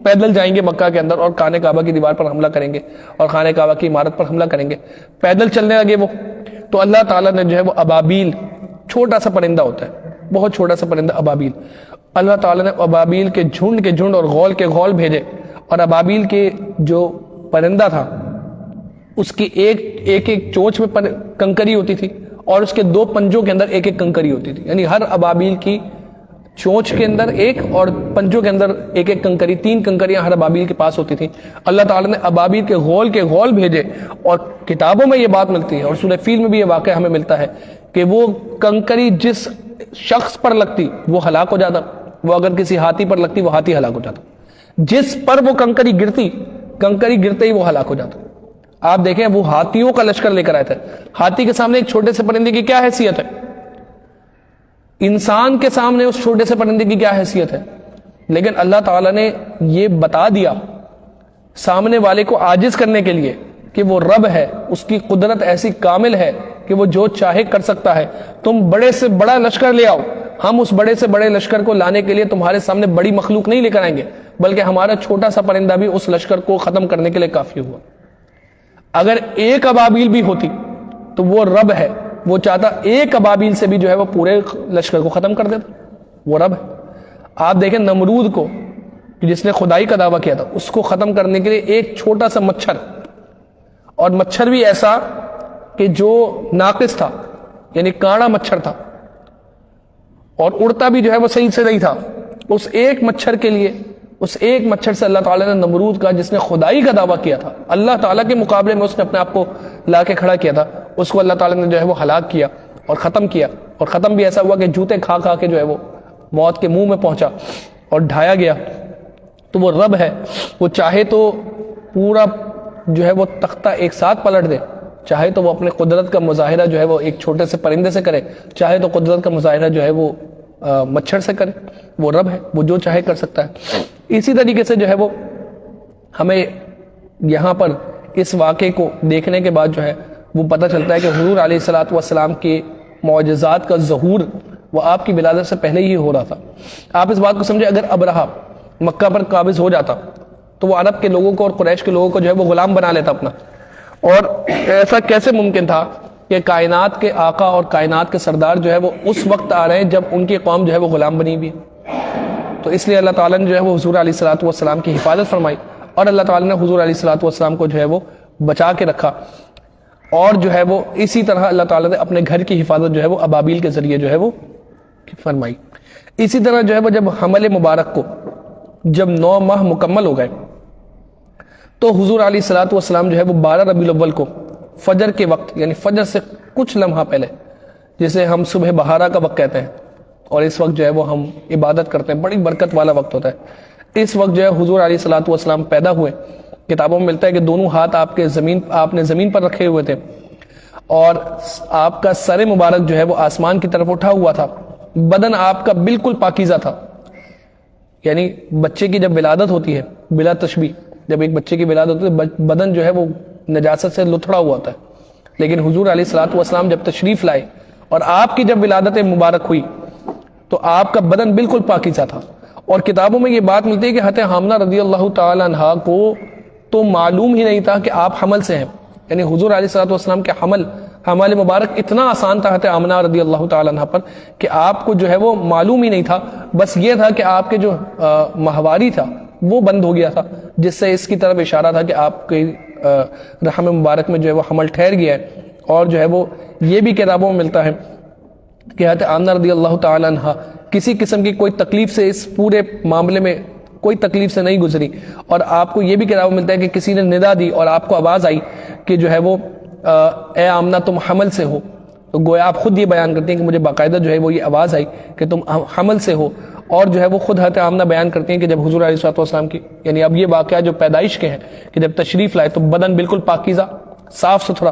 پیدل جائیں گے مکہ کے اندر اور خانہ کعبہ کی دیوار پر حملہ کریں گے اور خانہ کعبہ کی عمارت پر حملہ کریں گے۔ پیدل چلنے لگے وہ، تو اللہ تعالیٰ نے جو ہے وہ ابابیل، چھوٹا سا پرندہ ہوتا ہے، بہت چھوٹا سا پرندہ ابابیل، اللہ تعالیٰ نے ابابیل کے جھنڈ اور غول کے غول بھیجے، اور ابابیل کے جو پرندہ تھا اس کی ایک چونچ میں کنکری ہوتی تھی اور اس کے 2 پنجوں کے اندر ایک کنکری ہوتی تھی، یعنی ہر ابابیل کی چونچ کے اندر ایک اور پنجوں کے اندر ایک کنکری، 3 کنکریاں ہر ابابیل کے پاس ہوتی تھیں۔ اللہ تعالیٰ نے ابابیل کے غول بھیجے، اور کتابوں میں یہ بات ملتی ہے اور سورہ فیل میں بھی یہ واقعہ ہمیں ملتا ہے کہ وہ کنکری جس شخص پر لگتی وہ ہلاک ہو جاتا، وہ اگر کسی ہاتھی پر لگتی وہ ہاتھی ہلاک ہو جاتا، جس پر وہ کنکری گرتی، کنکری گرتے ہی وہ ہلاک ہو جاتا۔ آپ دیکھیں وہ ہاتھیوں کا لشکر لے کر آئے تھے، ہاتھی کے سامنے ایک چھوٹے سے پرندے کی کیا حیثیت ہے، انسان کے سامنے اس چھوٹے سے پرندے کی کیا حیثیت ہے، لیکن اللہ تعالیٰ نے یہ بتا دیا سامنے والے کو عاجز کرنے کے لیے کہ وہ رب ہے، اس کی قدرت ایسی کامل ہے کہ وہ جو چاہے کر سکتا ہے۔ تم بڑے سے بڑا لشکر لے آؤ، ہم اس بڑے سے بڑے لشکر کو لانے کے لیے تمہارے سامنے بڑی مخلوق نہیں لے کر آئیں گے، بلکہ ہمارا چھوٹا سا پرندہ بھی اس لشکر کو ختم کرنے کے لیے کافی ہوا۔ اگر ایک ابابیل بھی ہوتی تو وہ رب ہے، وہ چاہتا ایک ابابیل سے بھی جو ہے وہ پورے لشکر کو ختم کر دیتا، وہ رب ہے۔ آپ دیکھیں نمرود کو جس نے خدائی کا دعویٰ کیا تھا، اس کو ختم کرنے کے لیے ایک چھوٹا سا مچھر، اور مچھر بھی ایسا کہ جو ناقص تھا، یعنی کاڑا مچھر تھا اور اڑتا بھی جو ہے وہ صحیح سے نہیں تھا، اس ایک مچھر کے لیے، اس ایک مچھر سے اللہ تعالیٰ نے نمرود کا جس نے خدائی کا دعویٰ کیا تھا، اللہ تعالیٰ کے مقابلے میں اس نے اپنے آپ کو لا کے کھڑا کیا تھا، اس کو اللہ تعالیٰ نے جو ہے وہ ہلاک کیا اور ختم کیا، اور ختم بھی ایسا ہوا کہ جوتے کھا کھا کے جو ہے وہ موت کے منہ میں پہنچا اور ڈھایا گیا۔ تو وہ رب ہے، وہ چاہے تو پورا جو ہے وہ تختہ ایک ساتھ پلٹ دے، چاہے تو وہ اپنے قدرت کا مظاہرہ جو ہے وہ ایک چھوٹے سے پرندے سے کرے، چاہے تو قدرت کا مظاہرہ جو ہے وہ مچھر سے کرے، وہ رب ہے، وہ جو چاہے کر سکتا ہے۔ اسی طریقے سے جو ہے وہ ہمیں یہاں پر اس واقعے کو دیکھنے کے بعد جو ہے وہ پتہ چلتا ہے کہ حضور علیہ الصلوۃ والسلام کے معجزات کا ظہور وہ آپ کی ولادت سے پہلے ہی ہو رہا تھا۔ آپ اس بات کو سمجھے، اگر ابرہہ مکہ پر قابض ہو جاتا تو وہ عرب کے لوگوں کو اور قریش کے لوگوں کو جو ہے وہ غلام بنا لیتا اپنا، اور ایسا کیسے ممکن تھا کہ کائنات کے آقا اور کائنات کے سردار جو ہے وہ اس وقت آ رہے ہیں جب ان کی قوم جو ہے وہ غلام بنی ہوئی ہے۔ تو اس لیے اللہ تعالیٰ نے جو ہے وہ حضور علیہ الصلوۃ والسلام کی حفاظت فرمائی، اور اللہ تعالیٰ نے حضور علیہ الصلوۃ والسلام کو جو ہے وہ بچا کے رکھا، اور جو ہے وہ اسی طرح اللہ تعالیٰ نے اپنے گھر کی حفاظت جو ہے وہ ابابیل کے ذریعے جو ہے وہ فرمائی۔ اسی طرح جو ہے وہ جب حمل مبارک کو جب 9 ماہ مکمل ہو گئے تو حضور علیہ الصلوۃ والسلام جو ہے وہ 12 ربیع الاول کو فجر کے وقت، یعنی فجر سے کچھ لمحہ پہلے، جسے ہم صبح بہارا کا وقت کہتے ہیں، اور اس وقت جو ہے وہ ہم عبادت کرتے ہیں، بڑی برکت والا وقت ہوتا ہے۔ اس وقت جو ہے حضور علیہ الصلوۃ والسلام پیدا ہوئے، کتابوں میں ملتا ہے کہ دونوں ہاتھ آپ نے زمین پر رکھے ہوئے تھے، اور آپ کا سر مبارک جو ہے وہ آسمان کی طرف اٹھا ہوا تھا، بدن آپ کا بالکل پاکیزہ تھا، یعنی بچے کی جب ولادت ہوتی ہے بلا تشبیہ، جب ایک بچے کی ولادت ہوتی ہے بدن جو ہے وہ نجاست سے لتھڑا ہوا ہوتا ہے، لیکن حضور علیہ الصلوۃ والسلام جب تشریف لائے اور آپ کی جب ولادت مبارک ہوئی تو آپ کا بدن بالکل پاکیزہ تھا، اور کتابوں میں یہ بات ملتی ہے کہ حضرت حامنہ رضی اللہ تعالی عنہا کو تو معلوم ہی نہیں تھا کہ آپ حمل سے ہیں، یعنی حضور علیہ الصلوۃ والسلام کے حمل حمل مبارک اتنا آسان تھا حضرت آمنہ رضی اللہ تعالیٰ عنہ پر کہ آپ کو جو ہے وہ معلوم ہی نہیں تھا، بس یہ تھا کہ آپ کے جو ماہواری تھا وہ بند ہو گیا تھا، جس سے اس کی طرف اشارہ تھا کہ آپ کے رحم مبارک میں جو ہے وہ حمل ٹھہر گیا ہے۔ اور جو ہے وہ یہ بھی کتابوں میں ملتا ہے کہ حضرت آمنہ رضی اللہ تعالیٰ عنہ کسی قسم کی کوئی تکلیف سے اس پورے معاملے میں کوئی تکلیف سے نہیں گزری، اور آپ کو یہ بھی کتابوں میں ملتا ہے کہ کسی نے ندا دی اور آپ کو آواز آئی کہ جو ہے وہ اے آمنہ تم حمل سے ہو، تو گویا آپ خود یہ بیان کرتے ہیں کہ مجھے باقاعدہ جو ہے وہ یہ آواز آئی کہ تم حمل سے ہو، اور جو ہے وہ خود حضرت آمنہ بیان کرتے ہیں کہ جب حضور علیہ الصلوۃ والسلام کی یعنی اب یہ واقعہ جو پیدائش کے ہیں کہ جب تشریف لائے تو بدن بالکل پاکیزہ صاف ستھرا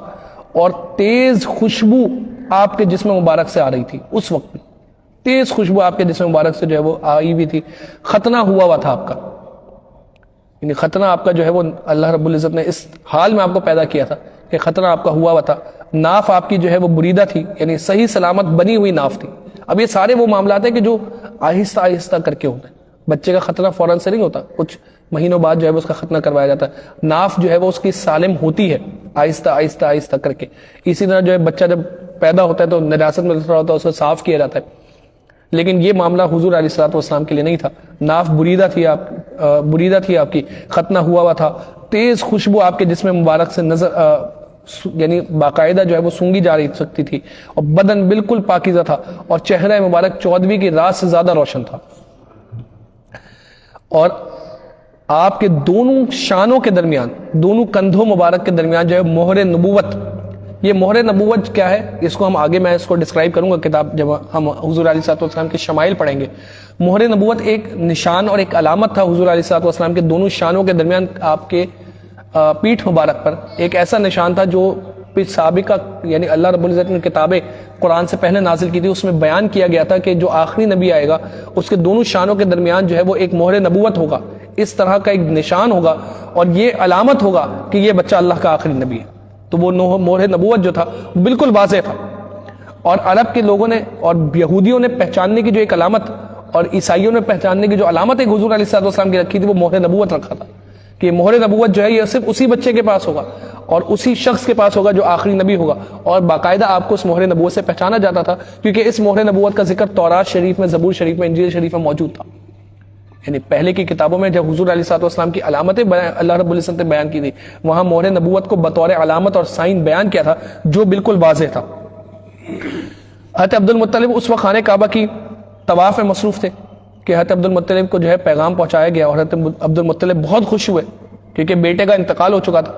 اور تیز خوشبو آپ کے جسم مبارک سے آ رہی تھی، اس وقت بھی تیز خوشبو آپ کے جسم مبارک سے جو ہے وہ آئی بھی تھی، ختنہ ہوا تھا آپ کا، یعنی ختنہ آپ کا جو ہے وہ اللہ رب العزت نے اس حال میں آپ کو پیدا کیا تھا کہ ختنہ آپ کا ہوا تھا، ناف آپ کی جو ہے وہ بریدہ تھی، یعنی صحیح سلامت بنی ہوئی ناف تھی۔ اب یہ سارے وہ معاملات ہیں کہ جو آہستہ آہستہ کر کے ہوتے ہیں، بچے کا ختنہ فوراً سے نہیں ہوتا، کچھ مہینوں بعد جو ہے وہ اس کا ختنہ کروایا جاتا ہے، ناف جو ہے وہ اس کی سالم ہوتی ہے آہستہ آہستہ آہستہ کر کے۔ اسی طرح جو ہے بچہ جب پیدا ہوتا ہے تو نجاست میں لطف ہوتا ہے، اسے صاف کیا جاتا ہے، لیکن یہ معاملہ حضور علیہ الصلوۃ والسلام کے لیے نہیں تھا، ناف بریدہ تھی آپ کی، ختنہ ہوا تھا، تیز خوشبو آپ کے جسم مبارک سے یعنی باقاعدہ جو ہے وہ سونگی جا رہی سکتی تھی، اور بدن بالکل پاکیزہ تھا، اور چہرہ مبارک 14ویں کی رات سے زیادہ روشن تھا، اور آپ کے دونوں شانوں کے درمیان، دونوں کندھوں مبارک کے درمیان جو ہے مہر نبوت، یہ مہر نبوت کیا ہے اس کو ہم آگے میں اس کو ڈسکرائب کروں گا کتاب جب ہم حضور علیہ الصلوۃ والسلام کے شمائل پڑھیں گے۔ مہر نبوت ایک نشان اور ایک علامت تھا حضور علیہ الصلوۃ والسلام کے دونوں شانوں کے درمیان، آپ کے پیٹھ مبارک پر ایک ایسا نشان تھا جو سابقہ یعنی اللہ رب العزت نے کتابیں قرآن سے پہلے نازل کی تھی، اس میں بیان کیا گیا تھا کہ جو آخری نبی آئے گا اس کے دونوں شانوں کے درمیان جو ہے وہ ایک مہر نبوت ہوگا، اس طرح کا ایک نشان ہوگا، اور یہ علامت ہوگا کہ یہ بچہ اللہ کا آخری نبی ہے۔ تو وہ مہر نبوت جو تھا بالکل واضح تھا، اور عرب کے لوگوں نے اور یہودیوں نے پہچاننے کی جو ایک علامت اور عیسائیوں نے پہچاننے کی جو علامت ایک حضور علیہ الصلوۃ والسلام کی رکھی تھی وہ مہر نبوت رکھا تھا کہ مہر نبوت جو ہے یہ صرف اسی بچے کے پاس ہوگا اور اسی شخص کے پاس ہوگا جو آخری نبی ہوگا، اور باقاعدہ آپ کو اس مہر نبوت سے پہچانا جاتا تھا کیونکہ اس مہر نبوت کا ذکر تورات شریف میں، زبور شریف میں، انجیل شریف میں موجود تھا۔ یعنی پہلے کی کتابوں میں جب حضور علیہ الصلوۃ والسلام کی علامتیں اللہ رب العزت نے بیان کی تھی، وہاں مہر نبوت کو بطور علامت اور سائن بیان کیا تھا جو بالکل واضح تھا۔ حضرت عبد المطلب اس وقت خانہ کعبہ کی طواف میں مصروف تھے کہ حضرت عبد المطلب کو جو ہے پیغام پہنچایا گیا، اور حضرت عبد المطلب بہت خوش ہوئے کیونکہ بیٹے کا انتقال ہو چکا تھا،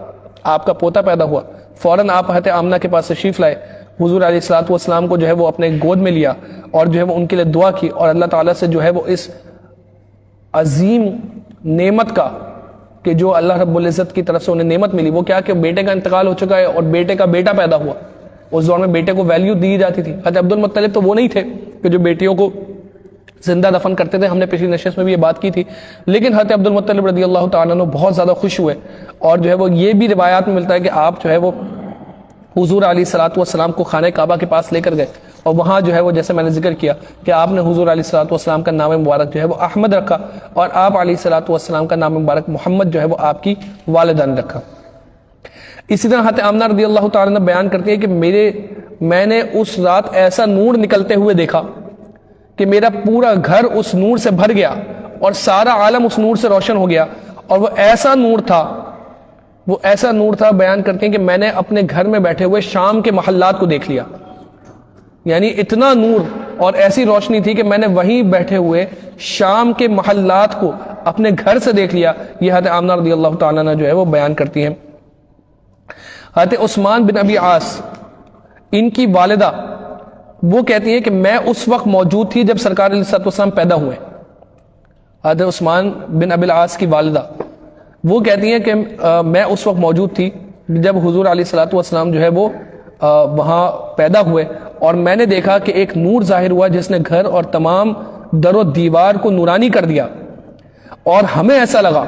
آپ کا پوتا پیدا ہوا۔ فوراً آپ حضرت آمنہ کے پاس تشریف لائے، حضور علیہ الصلوۃ والسلام کو جو ہے وہ اپنے گود میں لیا، اور جو ہے وہ ان کے لیے دعا کی، اور اللہ تعالیٰ سے جو ہے وہ اس عظیم نعمت کا کہ جو اللہ رب العزت کی طرف سے انہیں نعمت ملی، وہ کیا کہ بیٹے کا انتقال ہو چکا ہے اور بیٹے کا بیٹا پیدا ہوا۔ اس دور میں بیٹے کو ویلیو دی جاتی تھی۔ حضرت عبد المطلب تو وہ نہیں تھے کہ جو بیٹیوں کو زندہ دفن کرتے تھے، ہم نے پچھلی نشست میں بھی یہ بات کی تھی، لیکن حضرت عبد المطلب رضی اللہ تعالیٰ عنہ بہت زیادہ خوش ہوئے، اور جو ہے وہ یہ بھی روایات میں ملتا ہے کہ آپ جو ہے وہ حضور علیہ الصلوۃ والسلام کو خانہ کعبہ کے پاس لے کر گئے، اور وہاں جو ہے وہ جیسے میں نے ذکر کیا کہ آپ نے حضور علیہ الصلوۃ والسلام کا نام مبارک جو ہے وہ احمد رکھا، اور آپ علیہ الصلوۃ والسلام کا نام مبارک محمد جو ہے وہ آپ کی والدہ نے رکھا۔ اسی طرح حضرت آمنہ رضی اللہ تعالیٰ عنہ بیان کرتے ہیں کہ میں نے اس رات ایسا نور نکلتے ہوئے دیکھا کہ میرا پورا گھر اس نور سے بھر گیا اور سارا عالم اس نور سے روشن ہو گیا، اور وہ ایسا نور تھا بیان کرتے ہیں کہ میں نے اپنے گھر میں بیٹھے ہوئے شام کے محلات کو دیکھ لیا، یعنی اتنا نور اور ایسی روشنی تھی کہ میں نے وہیں بیٹھے ہوئے شام کے محلات کو اپنے گھر سے دیکھ لیا۔ یہ حضرت آمنہ رضی اللہ تعالیٰ عنہ جو ہے وہ بیان کرتی ہیں۔ حضرت عثمان بن ابی عاص ان کی والدہ وہ کہتی ہیں کہ میں اس وقت موجود تھی جب سرکار علیہ الصلوۃ والسلام پیدا ہوئے۔ حضرت عثمان بن ابی العاص کی والدہ وہ کہتی ہیں کہ میں اس وقت موجود تھی جب حضور علیہ الصلوۃ والسلام جو ہے وہ وہاں پیدا ہوئے، اور میں نے دیکھا کہ ایک نور ظاہر ہوا جس نے گھر اور تمام در و دیوار کو نورانی کر دیا، اور ہمیں ایسا لگا،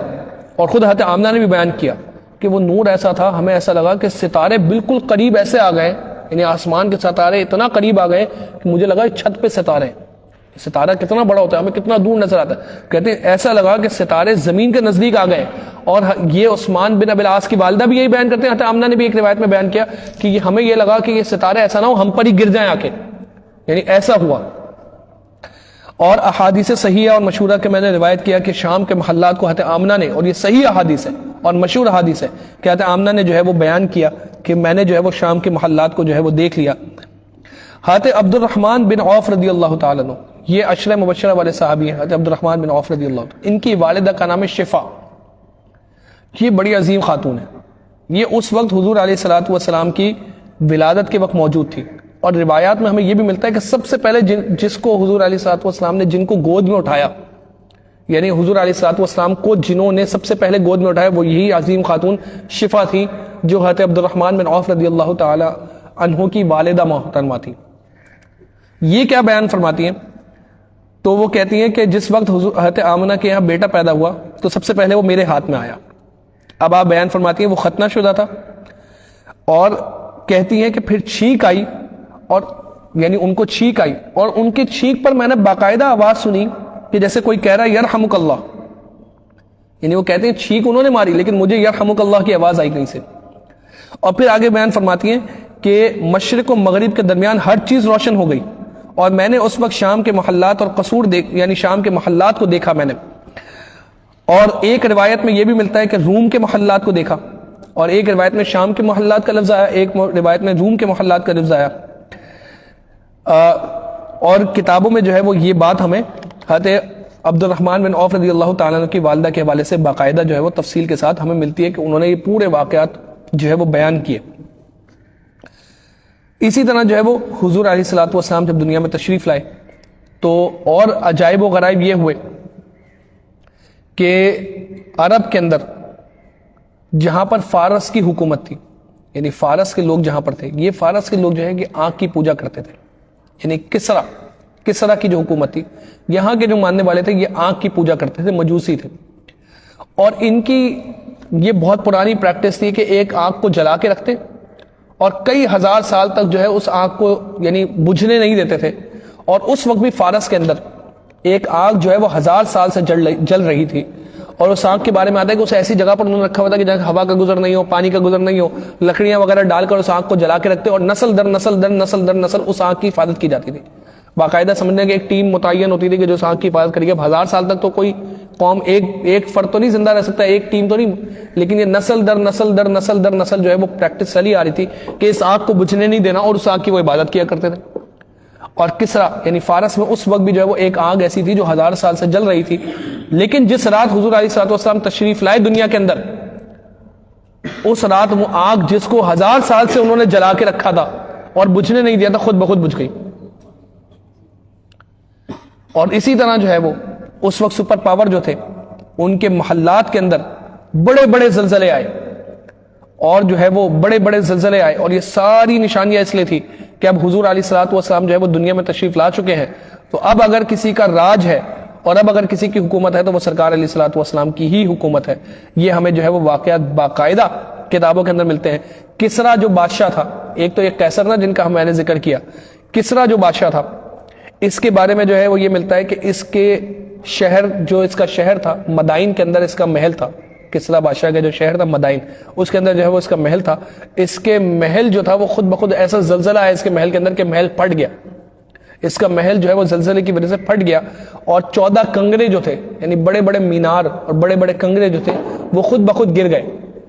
اور خود حضرت آمنہ نے بھی بیان کیا کہ وہ نور ایسا تھا، ہمیں ایسا لگا کہ ستارے بالکل قریب ایسے آ گئے، یعنی آسمان کے ستارے اتنا قریب آ گئے کہ مجھے لگا چھت پہ ستارے ہیں، ستارہ کتنا بڑا ہوتا ہے، ہمیں کتنا دور نظر آتا ہے. کہتے ہیں ایسا لگا کہ ستارے زمین کے نزدیک آ گئے. اور یہ عثمان بن ابی العاص کی والدہ بھی یہی بیان کرتے ہیں، حضرت آمنہ نے بھی ایک روایت میں بیان کیا کہ ہمیں یہ لگا کہ یہ ستارے ایسا نہ ہو ہم پر ہی گر جائیں آ کے، یعنی ایسا ہوا. اور احادیث صحیحہ اور مشہورہ کے میں نے روایت کیا کہ شام کے محلات کو حضرت آمنہ نے، اور یہ صحیح احادیث ہے اور مشہور احادیث ہے کہ حضرت آمنہ نے جو ہے وہ بیان کیا کہ میں نے جو ہے وہ شام کے محلات کو جو ہے وہ دیکھ لیا. حضرت عبد الرحمن بن عوف رضی اللہ تعالیٰ عنہ، یہ عشرہ مبشرہ والے صحابی ہیں، حضرت عبد الرحمن بن عوف رضی اللہ عنہ. ان کی والدہ کا نام ہے شفا. یہ بڑی عظیم خاتون ہے. یہ اس وقت حضور علیہ الصلوۃ والسلام کی ولادت کے وقت موجود تھی. اور روایات میں ہمیں یہ بھی ملتا ہے کہ سب سے پہلے جس کو حضور علیہ الصلوۃ والسلام نے جن کو گود میں اٹھایا، یعنی حضور علیہ الصلوۃ والسلام کو جنہوں نے سب سے پہلے گود میں اٹھایا وہ یہی عظیم خاتون شفا تھی، جو حضرت عبد الرحمن بن عوف رضی اللہ تعالی عنہ کی والدہ محترمہ تھی. یہ کیا بیان فرماتی ہیں؟ تو وہ کہتی ہیں کہ جس وقت حضرت آمنہ کے یہاں بیٹا پیدا ہوا تو سب سے پہلے وہ میرے ہاتھ میں آیا. اب آپ بیان فرماتی ہیں وہ ختنہ شدہ تھا، اور کہتی ہیں کہ پھر چھینک آئی، اور یعنی ان کو چھینک آئی، اور ان کی چھینک پر میں نے باقاعدہ آواز سنی کہ جیسے کوئی کہہ رہا ہے یرحمک اللہ. یعنی وہ کہتے ہیں چھینک انہوں نے ماری لیکن مجھے یرحمک اللہ کی آواز آئی کہیں سے. اور پھر آگے بیان فرماتی ہیں کہ مشرق و مغرب کے درمیان ہر چیز روشن ہو گئی، اور میں نے اس وقت شام کے محلات اور قصور یعنی شام کے محلات کو دیکھا میں نے. اور ایک روایت میں یہ بھی ملتا ہے کہ روم کے محلات کو دیکھا، اور ایک روایت میں شام کے محلات کا لفظ آیا، ایک روایت میں روم کے محلات کا لفظ آیا. اور کتابوں میں جو ہے وہ یہ بات ہمیں حضرت عبد الرحمن بن عوف رضی اللہ تعالیٰ عنہ کی والدہ کے حوالے سے باقاعدہ جو ہے وہ تفصیل کے ساتھ ہمیں ملتی ہے کہ انہوں نے یہ پورے واقعات جو ہے وہ بیان کیے. اسی طرح جو ہے وہ حضور علیہ الصلوۃ والسلام جب دنیا میں تشریف لائے تو اور عجائب و غرائب یہ ہوئے کہ عرب کے اندر جہاں پر فارس کی حکومت تھی، یعنی فارس کے لوگ جہاں پر تھے، یہ فارس کے لوگ جو ہے کہ آنکھ کی پوجا کرتے تھے. یعنی کسرا کی جو حکومت تھی، یہاں کے جو ماننے والے تھے یہ آنکھ کی پوجا کرتے تھے، مجوسی تھے. اور ان کی یہ بہت پرانی پریکٹس تھی کہ ایک آنکھ کو جلا کے رکھتے اور کئی ہزار سال تک جو ہے اس آنکھ کو یعنی بجھنے نہیں دیتے تھے. اور اس وقت بھی فارس کے اندر ایک آنکھ جو ہے وہ 1000 سال سے جل رہی تھی. اور اس آنکھ کے بارے میں آتا ہے کہ اسے ایسی جگہ پر انہوں نے رکھا ہوا تھا کہ جہاں ہوا کا گزر نہیں ہو، پانی کا گزر نہیں ہو، لکڑیاں وغیرہ ڈال کر اس آنکھ کو جلا کے رکھتے، اور نسل در نسل اس آنکھ کی حفاظت کی جاتی تھی. باقاعدہ سمجھنے کہ ایک ٹیم متعین ہوتی تھی کہ جو اس آنکھ کی حفاظت کرے گی. اب 1000 سال تک تو کوئی قوم ایک فرد تو نہیں زندہ رہ سکتا، ایک ٹیم تو نہیں، لیکن یہ نسل در نسل جو ہے وہ پریکٹس چلی آ رہی تھی کہ اس آنکھ کو بجھنے نہیں دینا، اور اس آنکھ کی وہ عبادت کیا کرتے تھے. اور کسرا یعنی فارس میں اس وقت بھی جو ہے وہ ایک آگ ایسی تھی جو 1000 سال سے جل رہی تھی. لیکن جس رات حضور علیہ الصلوۃ والسلام تشریف لائے دنیا کے اندر، اس رات وہ آگ جس کو 1000 سال سے انہوں نے جلا کے رکھا تھا اور بجھنے نہیں دیا تھا، خود بخود بجھ گئی. اور اسی طرح جو ہے وہ اس وقت سپر پاور جو تھے ان کے محلات کے اندر بڑے بڑے زلزلے آئے، اور جو ہے وہ بڑے بڑے زلزلے آئے. اور یہ ساری نشانیاں اس لیے تھی کہ اب حضور علیہ الصلوۃ والسلام جو ہے وہ دنیا میں تشریف لا چکے ہیں، تو اب اگر کسی کا راج ہے اور اب اگر کسی کی حکومت ہے تو وہ سرکار علیہ الصلوۃ والسلام کی ہی حکومت ہے. یہ ہمیں جو ہے وہ واقعات باقاعدہ کتابوں کے اندر ملتے ہیں. کسرا جو بادشاہ تھا، ایک تو یہ قیصر نا جن کا میں نے ذکر کیا، کسرا جو بادشاہ تھا، اس کے بارے میں جو ہے وہ یہ ملتا ہے کہ اس کے شہر جو اس کا شہر تھا مدائن کے اندر اس کا محل تھا. کسرا بادشاہ کا جو شہر تھا مدائن، اس کے اندر جو ہے وہ اس کا محل تھا. اس کے محل جو تھا وہ خود بخود ایسا زلزلہ ہے اس کے محل کے اندر کہ محل پھٹ گیا. اس کا محل جو ہے وہ زلزلے کی وجہ سے پھٹ گیا، اور 14 کنگرے جو تھے یعنی بڑے بڑے مینار اور بڑے بڑے کنگرے جو تھے وہ خود بخود گر گئے.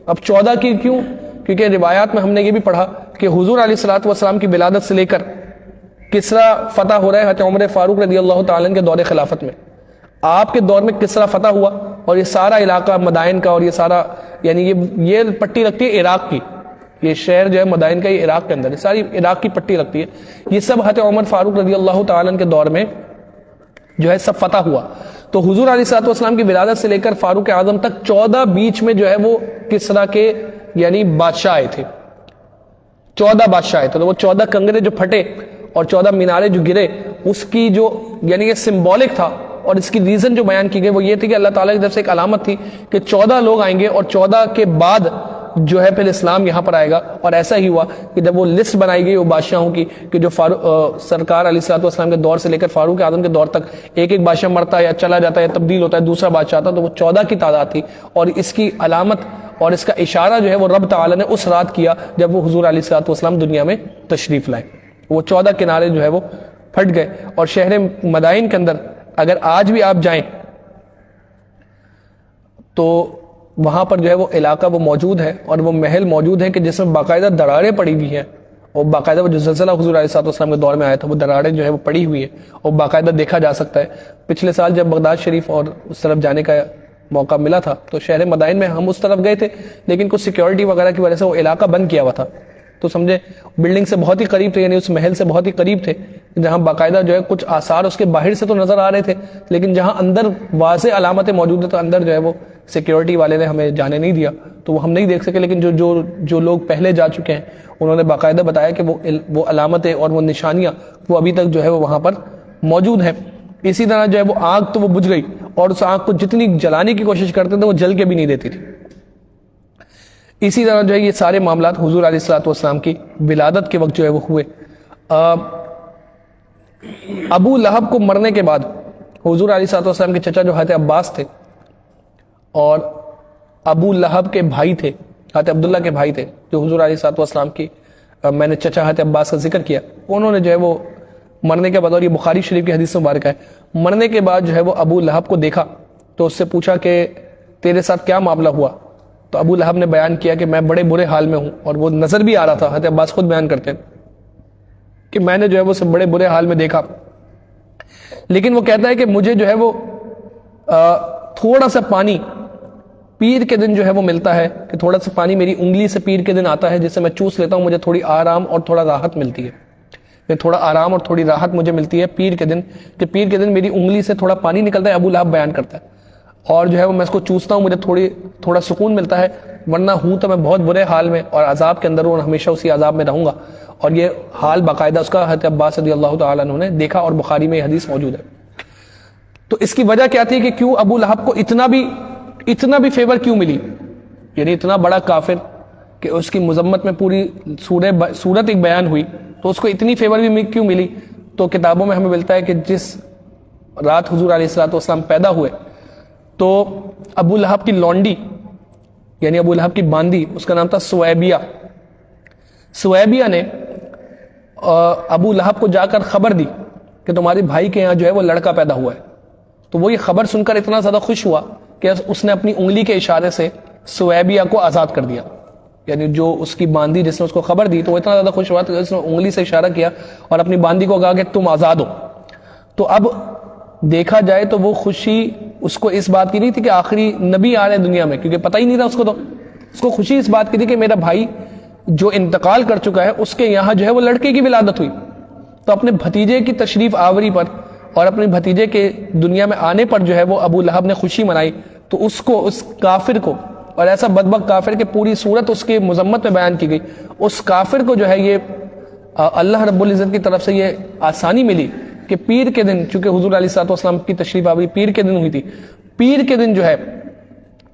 اب 14 کی کیوں؟ کیونکہ روایات میں ہم نے یہ بھی پڑھا کہ حضور علیہ الصلوۃ والسلام کی ولادت سے لے کر کسرا فتح ہو رہا ہے حضرت عمر فاروق رضی اللہ تعالیٰ عنہ کے دور خلافت میں. آپ کے دور میں کسرا فتح ہوا، اور یہ سارا علاقہ مدائن کا، اور یہ سارا یعنی یہ پٹی لگتی ہے عراق کی، یہ شہر جو ہے مدائن کا یہ عراق کے اندر ہے، ساری عراق کی پٹی لگتی ہے. یہ سب حضرت عمر فاروق رضی اللہ تعالیٰ عنہ کے دور میں جو ہے سب فتح ہوا. تو حضور علیہ الصلوۃ والسلام کی ولادت سے لے کر فاروق اعظم تک 14 بیچ میں جو ہے وہ کسرا کے یعنی بادشاہ آئے تھے. 14 بادشاہ آئے تھے. تو وہ 14 کنگرے جو پھٹے اور 14 مینارے جو گرے، اس کی جو یعنی یہ سمبولک تھا، اور اس کی ریزن جو بیان کی گئی وہ یہ تھی کہ اللہ تعالیٰ کی طرف سے ایک علامت تھی کہ 14 لوگ آئیں گے، اور 14 کے بعد جو ہے پھر اسلام یہاں پر آئے گا. اور ایسا ہی ہوا کہ جب وہ لسٹ بنائی گئی وہ بادشاہوں کی کہ جو سرکار علیہ الصلوۃ والسلام کے دور سے لے کر فاروق اعظم کے دور تک ایک ایک بادشاہ مرتا ہے یا چلا جاتا ہے یا تبدیل ہوتا ہے دوسرا بادشاہ آتا, تو وہ 14 کی تعداد تھی. اور اس کی علامت اور اس کا اشارہ جو ہے وہ رب تعالیٰ نے اس رات کیا جب وہ حضور علیہ الصلوۃ والسلام دنیا میں تشریف لائے. وہ 14 کنارے جو ہے وہ پھٹ گئے. اور شہر مدائن کے اندر اگر آج بھی آپ جائیں تو وہاں پر جو ہے وہ علاقہ وہ موجود ہے اور وہ محل موجود ہے کہ جس میں باقاعدہ دراڑیں پڑی ہوئی ہیں, اور باقاعدہ وہ جو زلزلہ حضور علیہ الصلوۃ والسلام کے دور میں آیا تھا وہ دراڑیں جو ہے وہ پڑی ہوئی ہے اور باقاعدہ دیکھا جا سکتا ہے. پچھلے سال جب بغداد شریف اور اس طرف جانے کا موقع ملا تھا تو شہر مدائن میں ہم اس طرف گئے تھے, لیکن کچھ سیکیورٹی وغیرہ کی وجہ سے وہ علاقہ بند کیا ہوا تھا. تو سمجھے بلڈنگ سے بہت ہی قریب تھے, یعنی اس محل سے بہت ہی قریب تھے, جہاں باقاعدہ جو ہے کچھ آثار اس کے باہر سے تو نظر آ رہے تھے, لیکن جہاں اندر واضح علامتیں موجود ہیں تو اندر جو ہے وہ سیکیورٹی والے نے ہمیں جانے نہیں دیا, تو وہ ہم نہیں دیکھ سکے. لیکن جو لوگ پہلے جا چکے ہیں انہوں نے باقاعدہ بتایا کہ وہ علامتیں اور وہ نشانیاں وہ ابھی تک جو ہے وہ وہاں پر موجود ہیں. اسی طرح جو ہے وہ آگ تو وہ بجھ گئی, اور اس آگ کو جتنی جلانے کی کوشش کرتے تھے وہ جل کے بھی نہیں دیتی تھی. اسی طرح جو ہے یہ سارے معاملات حضور علیہ الصلوۃ والسلام کی ولادت کے وقت جو ہے وہ ہوئے. ابو لہب کو مرنے کے بعد حضور علیہ الصلوۃ والسلام کے چچا جو حضرت عباس تھے اور ابو لہب کے بھائی تھے, حضرت عبداللہ کے بھائی تھے جو حضور علیہ الصلوۃ والسلام کی میں نے چچا حضرت عباس کا ذکر کیا, انہوں نے جو ہے وہ مرنے کے بعد, اور یہ بخاری شریف کی حدیث مبارکہ ہے, مرنے کے بعد جو ہے وہ ابو لہب کو دیکھا تو اس سے پوچھا کہ تیرے ساتھ کیا معاملہ ہوا. تو ابو لہب نے بیان کیا کہ میں بڑے برے حال میں ہوں, اور وہ نظر بھی آ رہا تھا. حضرت عباس خود بیان کرتے ہیں کہ میں نے جو ہے وہ سب بڑے برے حال میں دیکھا, لیکن وہ کہتا ہے کہ مجھے جو ہے وہ تھوڑا سا پانی پیر کے دن جو ہے وہ ملتا ہے, کہ تھوڑا سا پانی میری انگلی سے پیر کے دن آتا ہے جس سے میں چوس لیتا ہوں, مجھے تھوڑی آرام اور تھوڑا راحت ملتی ہے. تھوڑا آرام اور تھوڑی راحت مجھے ملتی ہے پیر کے دن, کہ پیر کے دن میری انگلی سے تھوڑا پانی نکلتا ہے. ابو لہب بیان کرتا ہے, اور جو ہے وہ میں اس کو چوستا ہوں, مجھے تھوڑا سکون ملتا ہے, ورنہ ہوں تو میں بہت برے حال میں اور عذاب کے اندر ہوں, اور ہمیشہ اسی عذاب میں رہوں گا. اور یہ حال باقاعدہ اس کا حضرت عباس رضی اللہ تعالیٰ عنہ نے دیکھا, اور بخاری میں یہ حدیث موجود ہے. تو اس کی وجہ کیا تھی کہ کیوں ابو لہب کو اتنا بھی فیور کیوں ملی, یعنی اتنا بڑا کافر کہ اس کی مذمت میں پوری صورت ایک بیان ہوئی, تو اس کو اتنی فیور بھی کیوں ملی. تو کتابوں میں ہمیں ملتا ہے کہ جس رات حضور علیہ الصلوۃ والسلام پیدا ہوئے تو ابو لہب کی لونڈی, یعنی ابو لہب کی باندی, اس کا نام تھا سویبیہ. سویبیہ نے ابو لہب کو جا کر خبر دی کہ تمہارے بھائی کے یہاں جو ہے وہ لڑکا پیدا ہوا ہے. تو وہ یہ خبر سن کر اتنا زیادہ خوش ہوا کہ اس نے اپنی انگلی کے اشارے سے سویبیہ کو آزاد کر دیا. یعنی جو اس کی باندی جس نے اس کو خبر دی تو وہ اتنا زیادہ خوش ہوا کہ اس نے انگلی سے اشارہ کیا اور اپنی باندی کو کہا کہ تم آزاد ہو. تو اب دیکھا جائے تو وہ خوشی اس کو اس بات کی نہیں تھی کہ آخری نبی آ رہے دنیا میں, کیونکہ پتہ ہی نہیں تھا اس کو. تو اس کو خوشی اس بات کی تھی کہ میرا بھائی جو انتقال کر چکا ہے اس کے یہاں جو ہے وہ لڑکے کی ولادت ہوئی. تو اپنے بھتیجے کی تشریف آوری پر اور اپنے بھتیجے کے دنیا میں آنے پر جو ہے وہ ابو لہب نے خوشی منائی. تو اس کافر کو, اور ایسا بدبخت کافر کہ پوری صورت اس کی مذمت میں بیان کی گئی, اس کافر کو جو ہے یہ اللہ رب العزت کی طرف سے یہ آسانی ملی کہ پیر کے دن, چونکہ حضور علیہ الصلوۃ والسلام کی تشریف آوری پیر کے دن ہوئی تھی, پیر کے دن جو ہے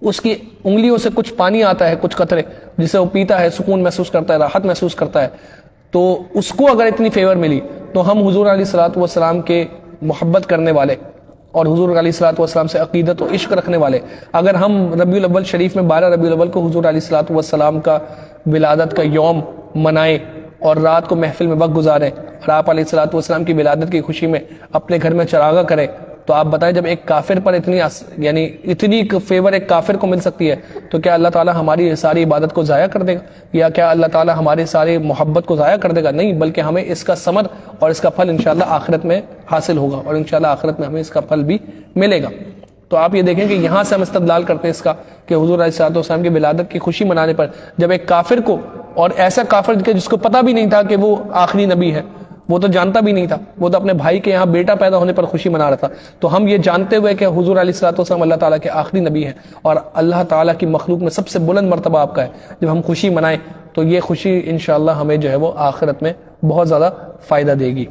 اس کی انگلیوں سے کچھ پانی آتا ہے, کچھ قطرے, جسے وہ پیتا ہے, سکون محسوس کرتا ہے, راحت محسوس کرتا ہے. تو اس کو اگر اتنی فیور ملی تو ہم حضور علیہ الصلوۃ والسلام کے محبت کرنے والے اور حضور علیہ الصلوۃ والسلام سے عقیدت و عشق رکھنے والے, اگر ہم ربیع الاول شریف میں 12 ربیع الاول کو حضور علیہ الصلوۃ والسلام کا ولادت کا یوم منائیں اور رات کو محفل میں وقت گزاریں اور آپ علیہ الصلوۃ والسلام کی ولادت کی خوشی میں اپنے گھر میں چراغاں کریں, تو آپ بتائیں جب ایک کافر پر اتنی فیور ایک کافر کو مل سکتی ہے تو کیا اللہ تعالیٰ ہماری ساری عبادت کو ضائع کر دے گا, یا کیا اللہ تعالیٰ ہماری ساری محبت کو ضائع کر دے گا؟ نہیں, بلکہ ہمیں اس کا ثمر اور اس کا پھل انشاءاللہ آخرت میں حاصل ہوگا, اور انشاءاللہ آخرت میں ہمیں اس کا پھل بھی ملے گا. تو آپ یہ دیکھیں کہ یہاں سے ہم استدلال کرتے ہیں اس کا کہ حضور علیہ الصلوۃ والسلام کی ولادت کی خوشی منانے پر جب ایک کافر کو, اور ایسا کافر جس کو پتہ بھی نہیں تھا کہ وہ آخری نبی ہے, وہ تو جانتا بھی نہیں تھا, وہ تو اپنے بھائی کے یہاں بیٹا پیدا ہونے پر خوشی منا رہا تھا, تو ہم یہ جانتے ہوئے کہ حضور علیہ الصلوۃ والسلام اللہ تعالیٰ کے آخری نبی ہیں اور اللہ تعالیٰ کی مخلوق میں سب سے بلند مرتبہ آپ کا ہے, جب ہم خوشی منائیں تو یہ خوشی انشاءاللہ ہمیں جو ہے وہ آخرت میں بہت زیادہ فائدہ دے گی.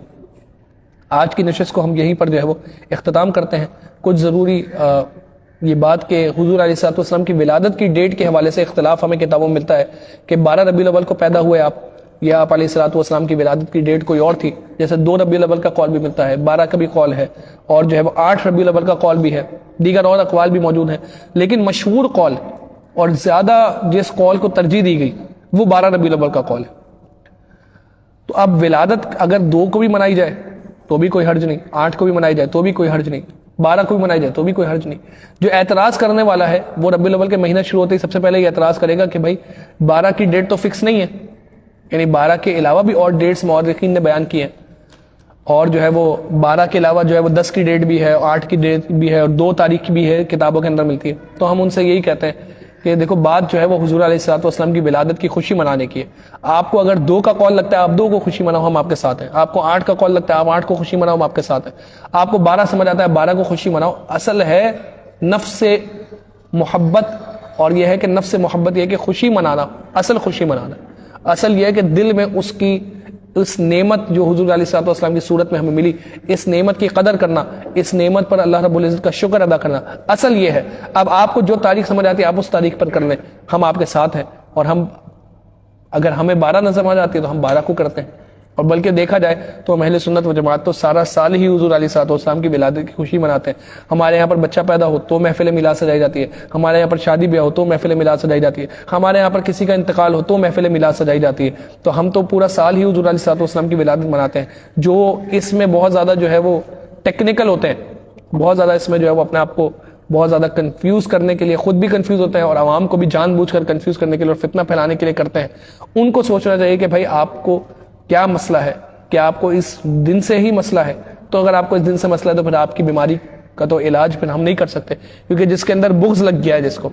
آج کی نشست کو ہم یہیں پر جو ہے وہ اختتام کرتے ہیں. کچھ ضروری یہ بات کہ حضور علیہ الصلوۃ والسلام کی ولادت کی ڈیٹ کے حوالے سے اختلاف ہمیں کتابوں میں ملتا ہے کہ 12 ربیع الاول کو پیدا ہوئے آپ، یا آپ علیہ الصلوۃ والسلام کی ولادت کی ڈیٹ کوئی اور تھی. جیسے 2 ربیع الاول کا قول بھی ملتا ہے، 12 کا بھی قول ہے، اور جو ہے وہ 8 ربیع الاول کا قول بھی ہے، دیگر اور اقوال بھی موجود ہیں. لیکن مشہور قول اور زیادہ جس قول کو ترجیح دی گئی وہ 12 ربیع الاول کا قول ہے. تو اب ولادت اگر 2 کو بھی منائی جائے تو بھی کوئی حرج نہیں، 8 کو بھی منائی جائے تو بھی کوئی حرج نہیں، 12 کو بھی منائی جائے تو بھی کوئی حرج نہیں. جو اعتراض کرنے والا ہے وہ ربیع الاول کے مہینہ شروع ہوتے ہی سب سے پہلے یہ اعتراض کرے گا کہ بھائی 12 کی ڈیٹ تو فکس نہیں ہے، یعنی 12 کے علاوہ بھی اور ڈیٹس مورخین نے بیان کی ہیں، اور جو ہے وہ 12 کے علاوہ جو ہے وہ 10 کی ڈیٹ بھی ہے، 8 کی ڈیٹ بھی ہے، اور 2 تاریخ بھی ہے کتابوں کے اندر ملتی ہے. تو ہم ان سے یہی کہتے ہیں کہ دیکھو بات جو ہے وہ حضور علیہ الصلوۃ والسلام کی ولادت کی خوشی منانے کی ہے. آپ کو اگر 2 کا قول لگتا ہے آپ 2 کو خوشی مناؤ، ہم آپ کے ساتھ ہیں. آپ کو 8 کا قول لگتا ہے آپ 8 کو خوشی مناؤ، ہم آپ کے ساتھ ہیں. آپ کو 12 سمجھ آتا ہے 12 کو خوشی مناؤ. اصل ہے نفس محبت، اور یہ ہے کہ نفس محبت یہ ہے کہ خوشی منانا، اصل خوشی منانا، اصل یہ ہے کہ دل میں اس کی اس نعمت جو حضور علیہ الصلوۃ والسلام کی صورت میں ہمیں ملی، اس نعمت کی قدر کرنا، اس نعمت پر اللہ رب العزت کا شکر ادا کرنا، اصل یہ ہے. اب آپ کو جو تاریخ سمجھ آتی ہے آپ اس تاریخ پر کر لیں، ہم آپ کے ساتھ ہیں. اور ہم اگر ہمیں 12 نہ سمجھ آتی ہے تو ہم 12 کو کرتے ہیں. اور بلکہ دیکھا جائے تو ہم اہل سنت و جماعت تو سارا سال ہی حضور علیہ الصلوۃ والسلام کی ولادت کی خوشی مناتے ہیں. ہمارے یہاں پر بچہ پیدا ہو تو محفل میلاد سجائی جاتی ہے، ہمارے یہاں پر شادی بیاہ ہو تو محفل میلاد سجائی جاتی ہے، ہمارے یہاں پر کسی کا انتقال ہو تو محفل میلاد سجائی جاتی ہے. تو ہم تو پورا سال ہی حضور علیہ الصلوۃ والسلام کی ولادت مناتے ہیں. جو اس میں بہت زیادہ جو ہے وہ ٹیکنیکل ہوتے ہیں، بہت زیادہ اس میں جو ہے وہ اپنے آپ کو بہت زیادہ کنفیوز کرنے کے لیے خود بھی کنفیوز ہوتے ہیں اور عوام کو بھی جان بوجھ کر کنفیوز کرنے کے لیے اور فتنہ پھیلانے کے لیے کرتے ہیں. ان کو سوچنا چاہیے کہ بھائی آپ کو کیا مسئلہ ہے، کیا آپ کو اس دن سے ہی مسئلہ ہے؟ تو اگر آپ کو اس دن سے مسئلہ ہے تو پھر آپ کی بیماری کا تو علاج پھر ہم نہیں کر سکتے، کیونکہ جس کے اندر بغض لگ گیا ہے جس کو،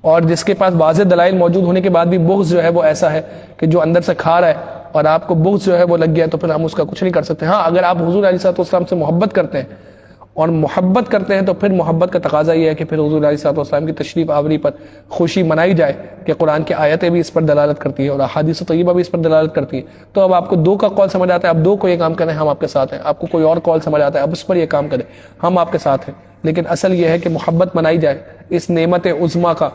اور جس کے پاس واضح دلائل موجود ہونے کے بعد بھی بغض جو ہے وہ ایسا ہے کہ جو اندر سے کھا رہا ہے اور آپ کو بغض جو ہے وہ لگ گیا ہے، تو پھر ہم اس کا کچھ نہیں کر سکتے. ہاں اگر آپ حضور علیہ الصلوۃ والسلام سے محبت کرتے ہیں اور محبت کرتے ہیں تو پھر محبت کا تقاضا یہ ہے کہ پھر حضور علیہ الصلوۃ والسلام کی تشریف آوری پر خوشی منائی جائے کہ قرآن کی آیتیں بھی اس پر دلالت کرتی ہیں اور احادیث طیبہ بھی اس پر دلالت کرتی ہیں. تو اب آپ کو 2 کا قول سمجھ آتا ہے آپ 2 کو یہ کام کریں، ہم آپ کے ساتھ ہیں. آپ کو کوئی اور قول سمجھ آتا ہے اب اس پر یہ کام کریں، ہم آپ کے ساتھ ہیں. لیکن اصل یہ ہے کہ محبت منائی جائے اس نعمت عظمیٰ کا،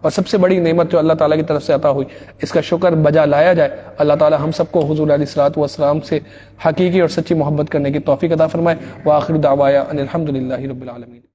اور سب سے بڑی نعمت جو اللہ تعالیٰ کی طرف سے عطا ہوئی، اس کا شکر بجا لایا جائے. اللہ تعالیٰ ہم سب کو حضور علیہ الصلوۃ والسلام سے حقیقی اور سچی محبت کرنے کی توفیق عطا فرمائے. وآخر دعوایا ان الحمد للہ رب العالمین.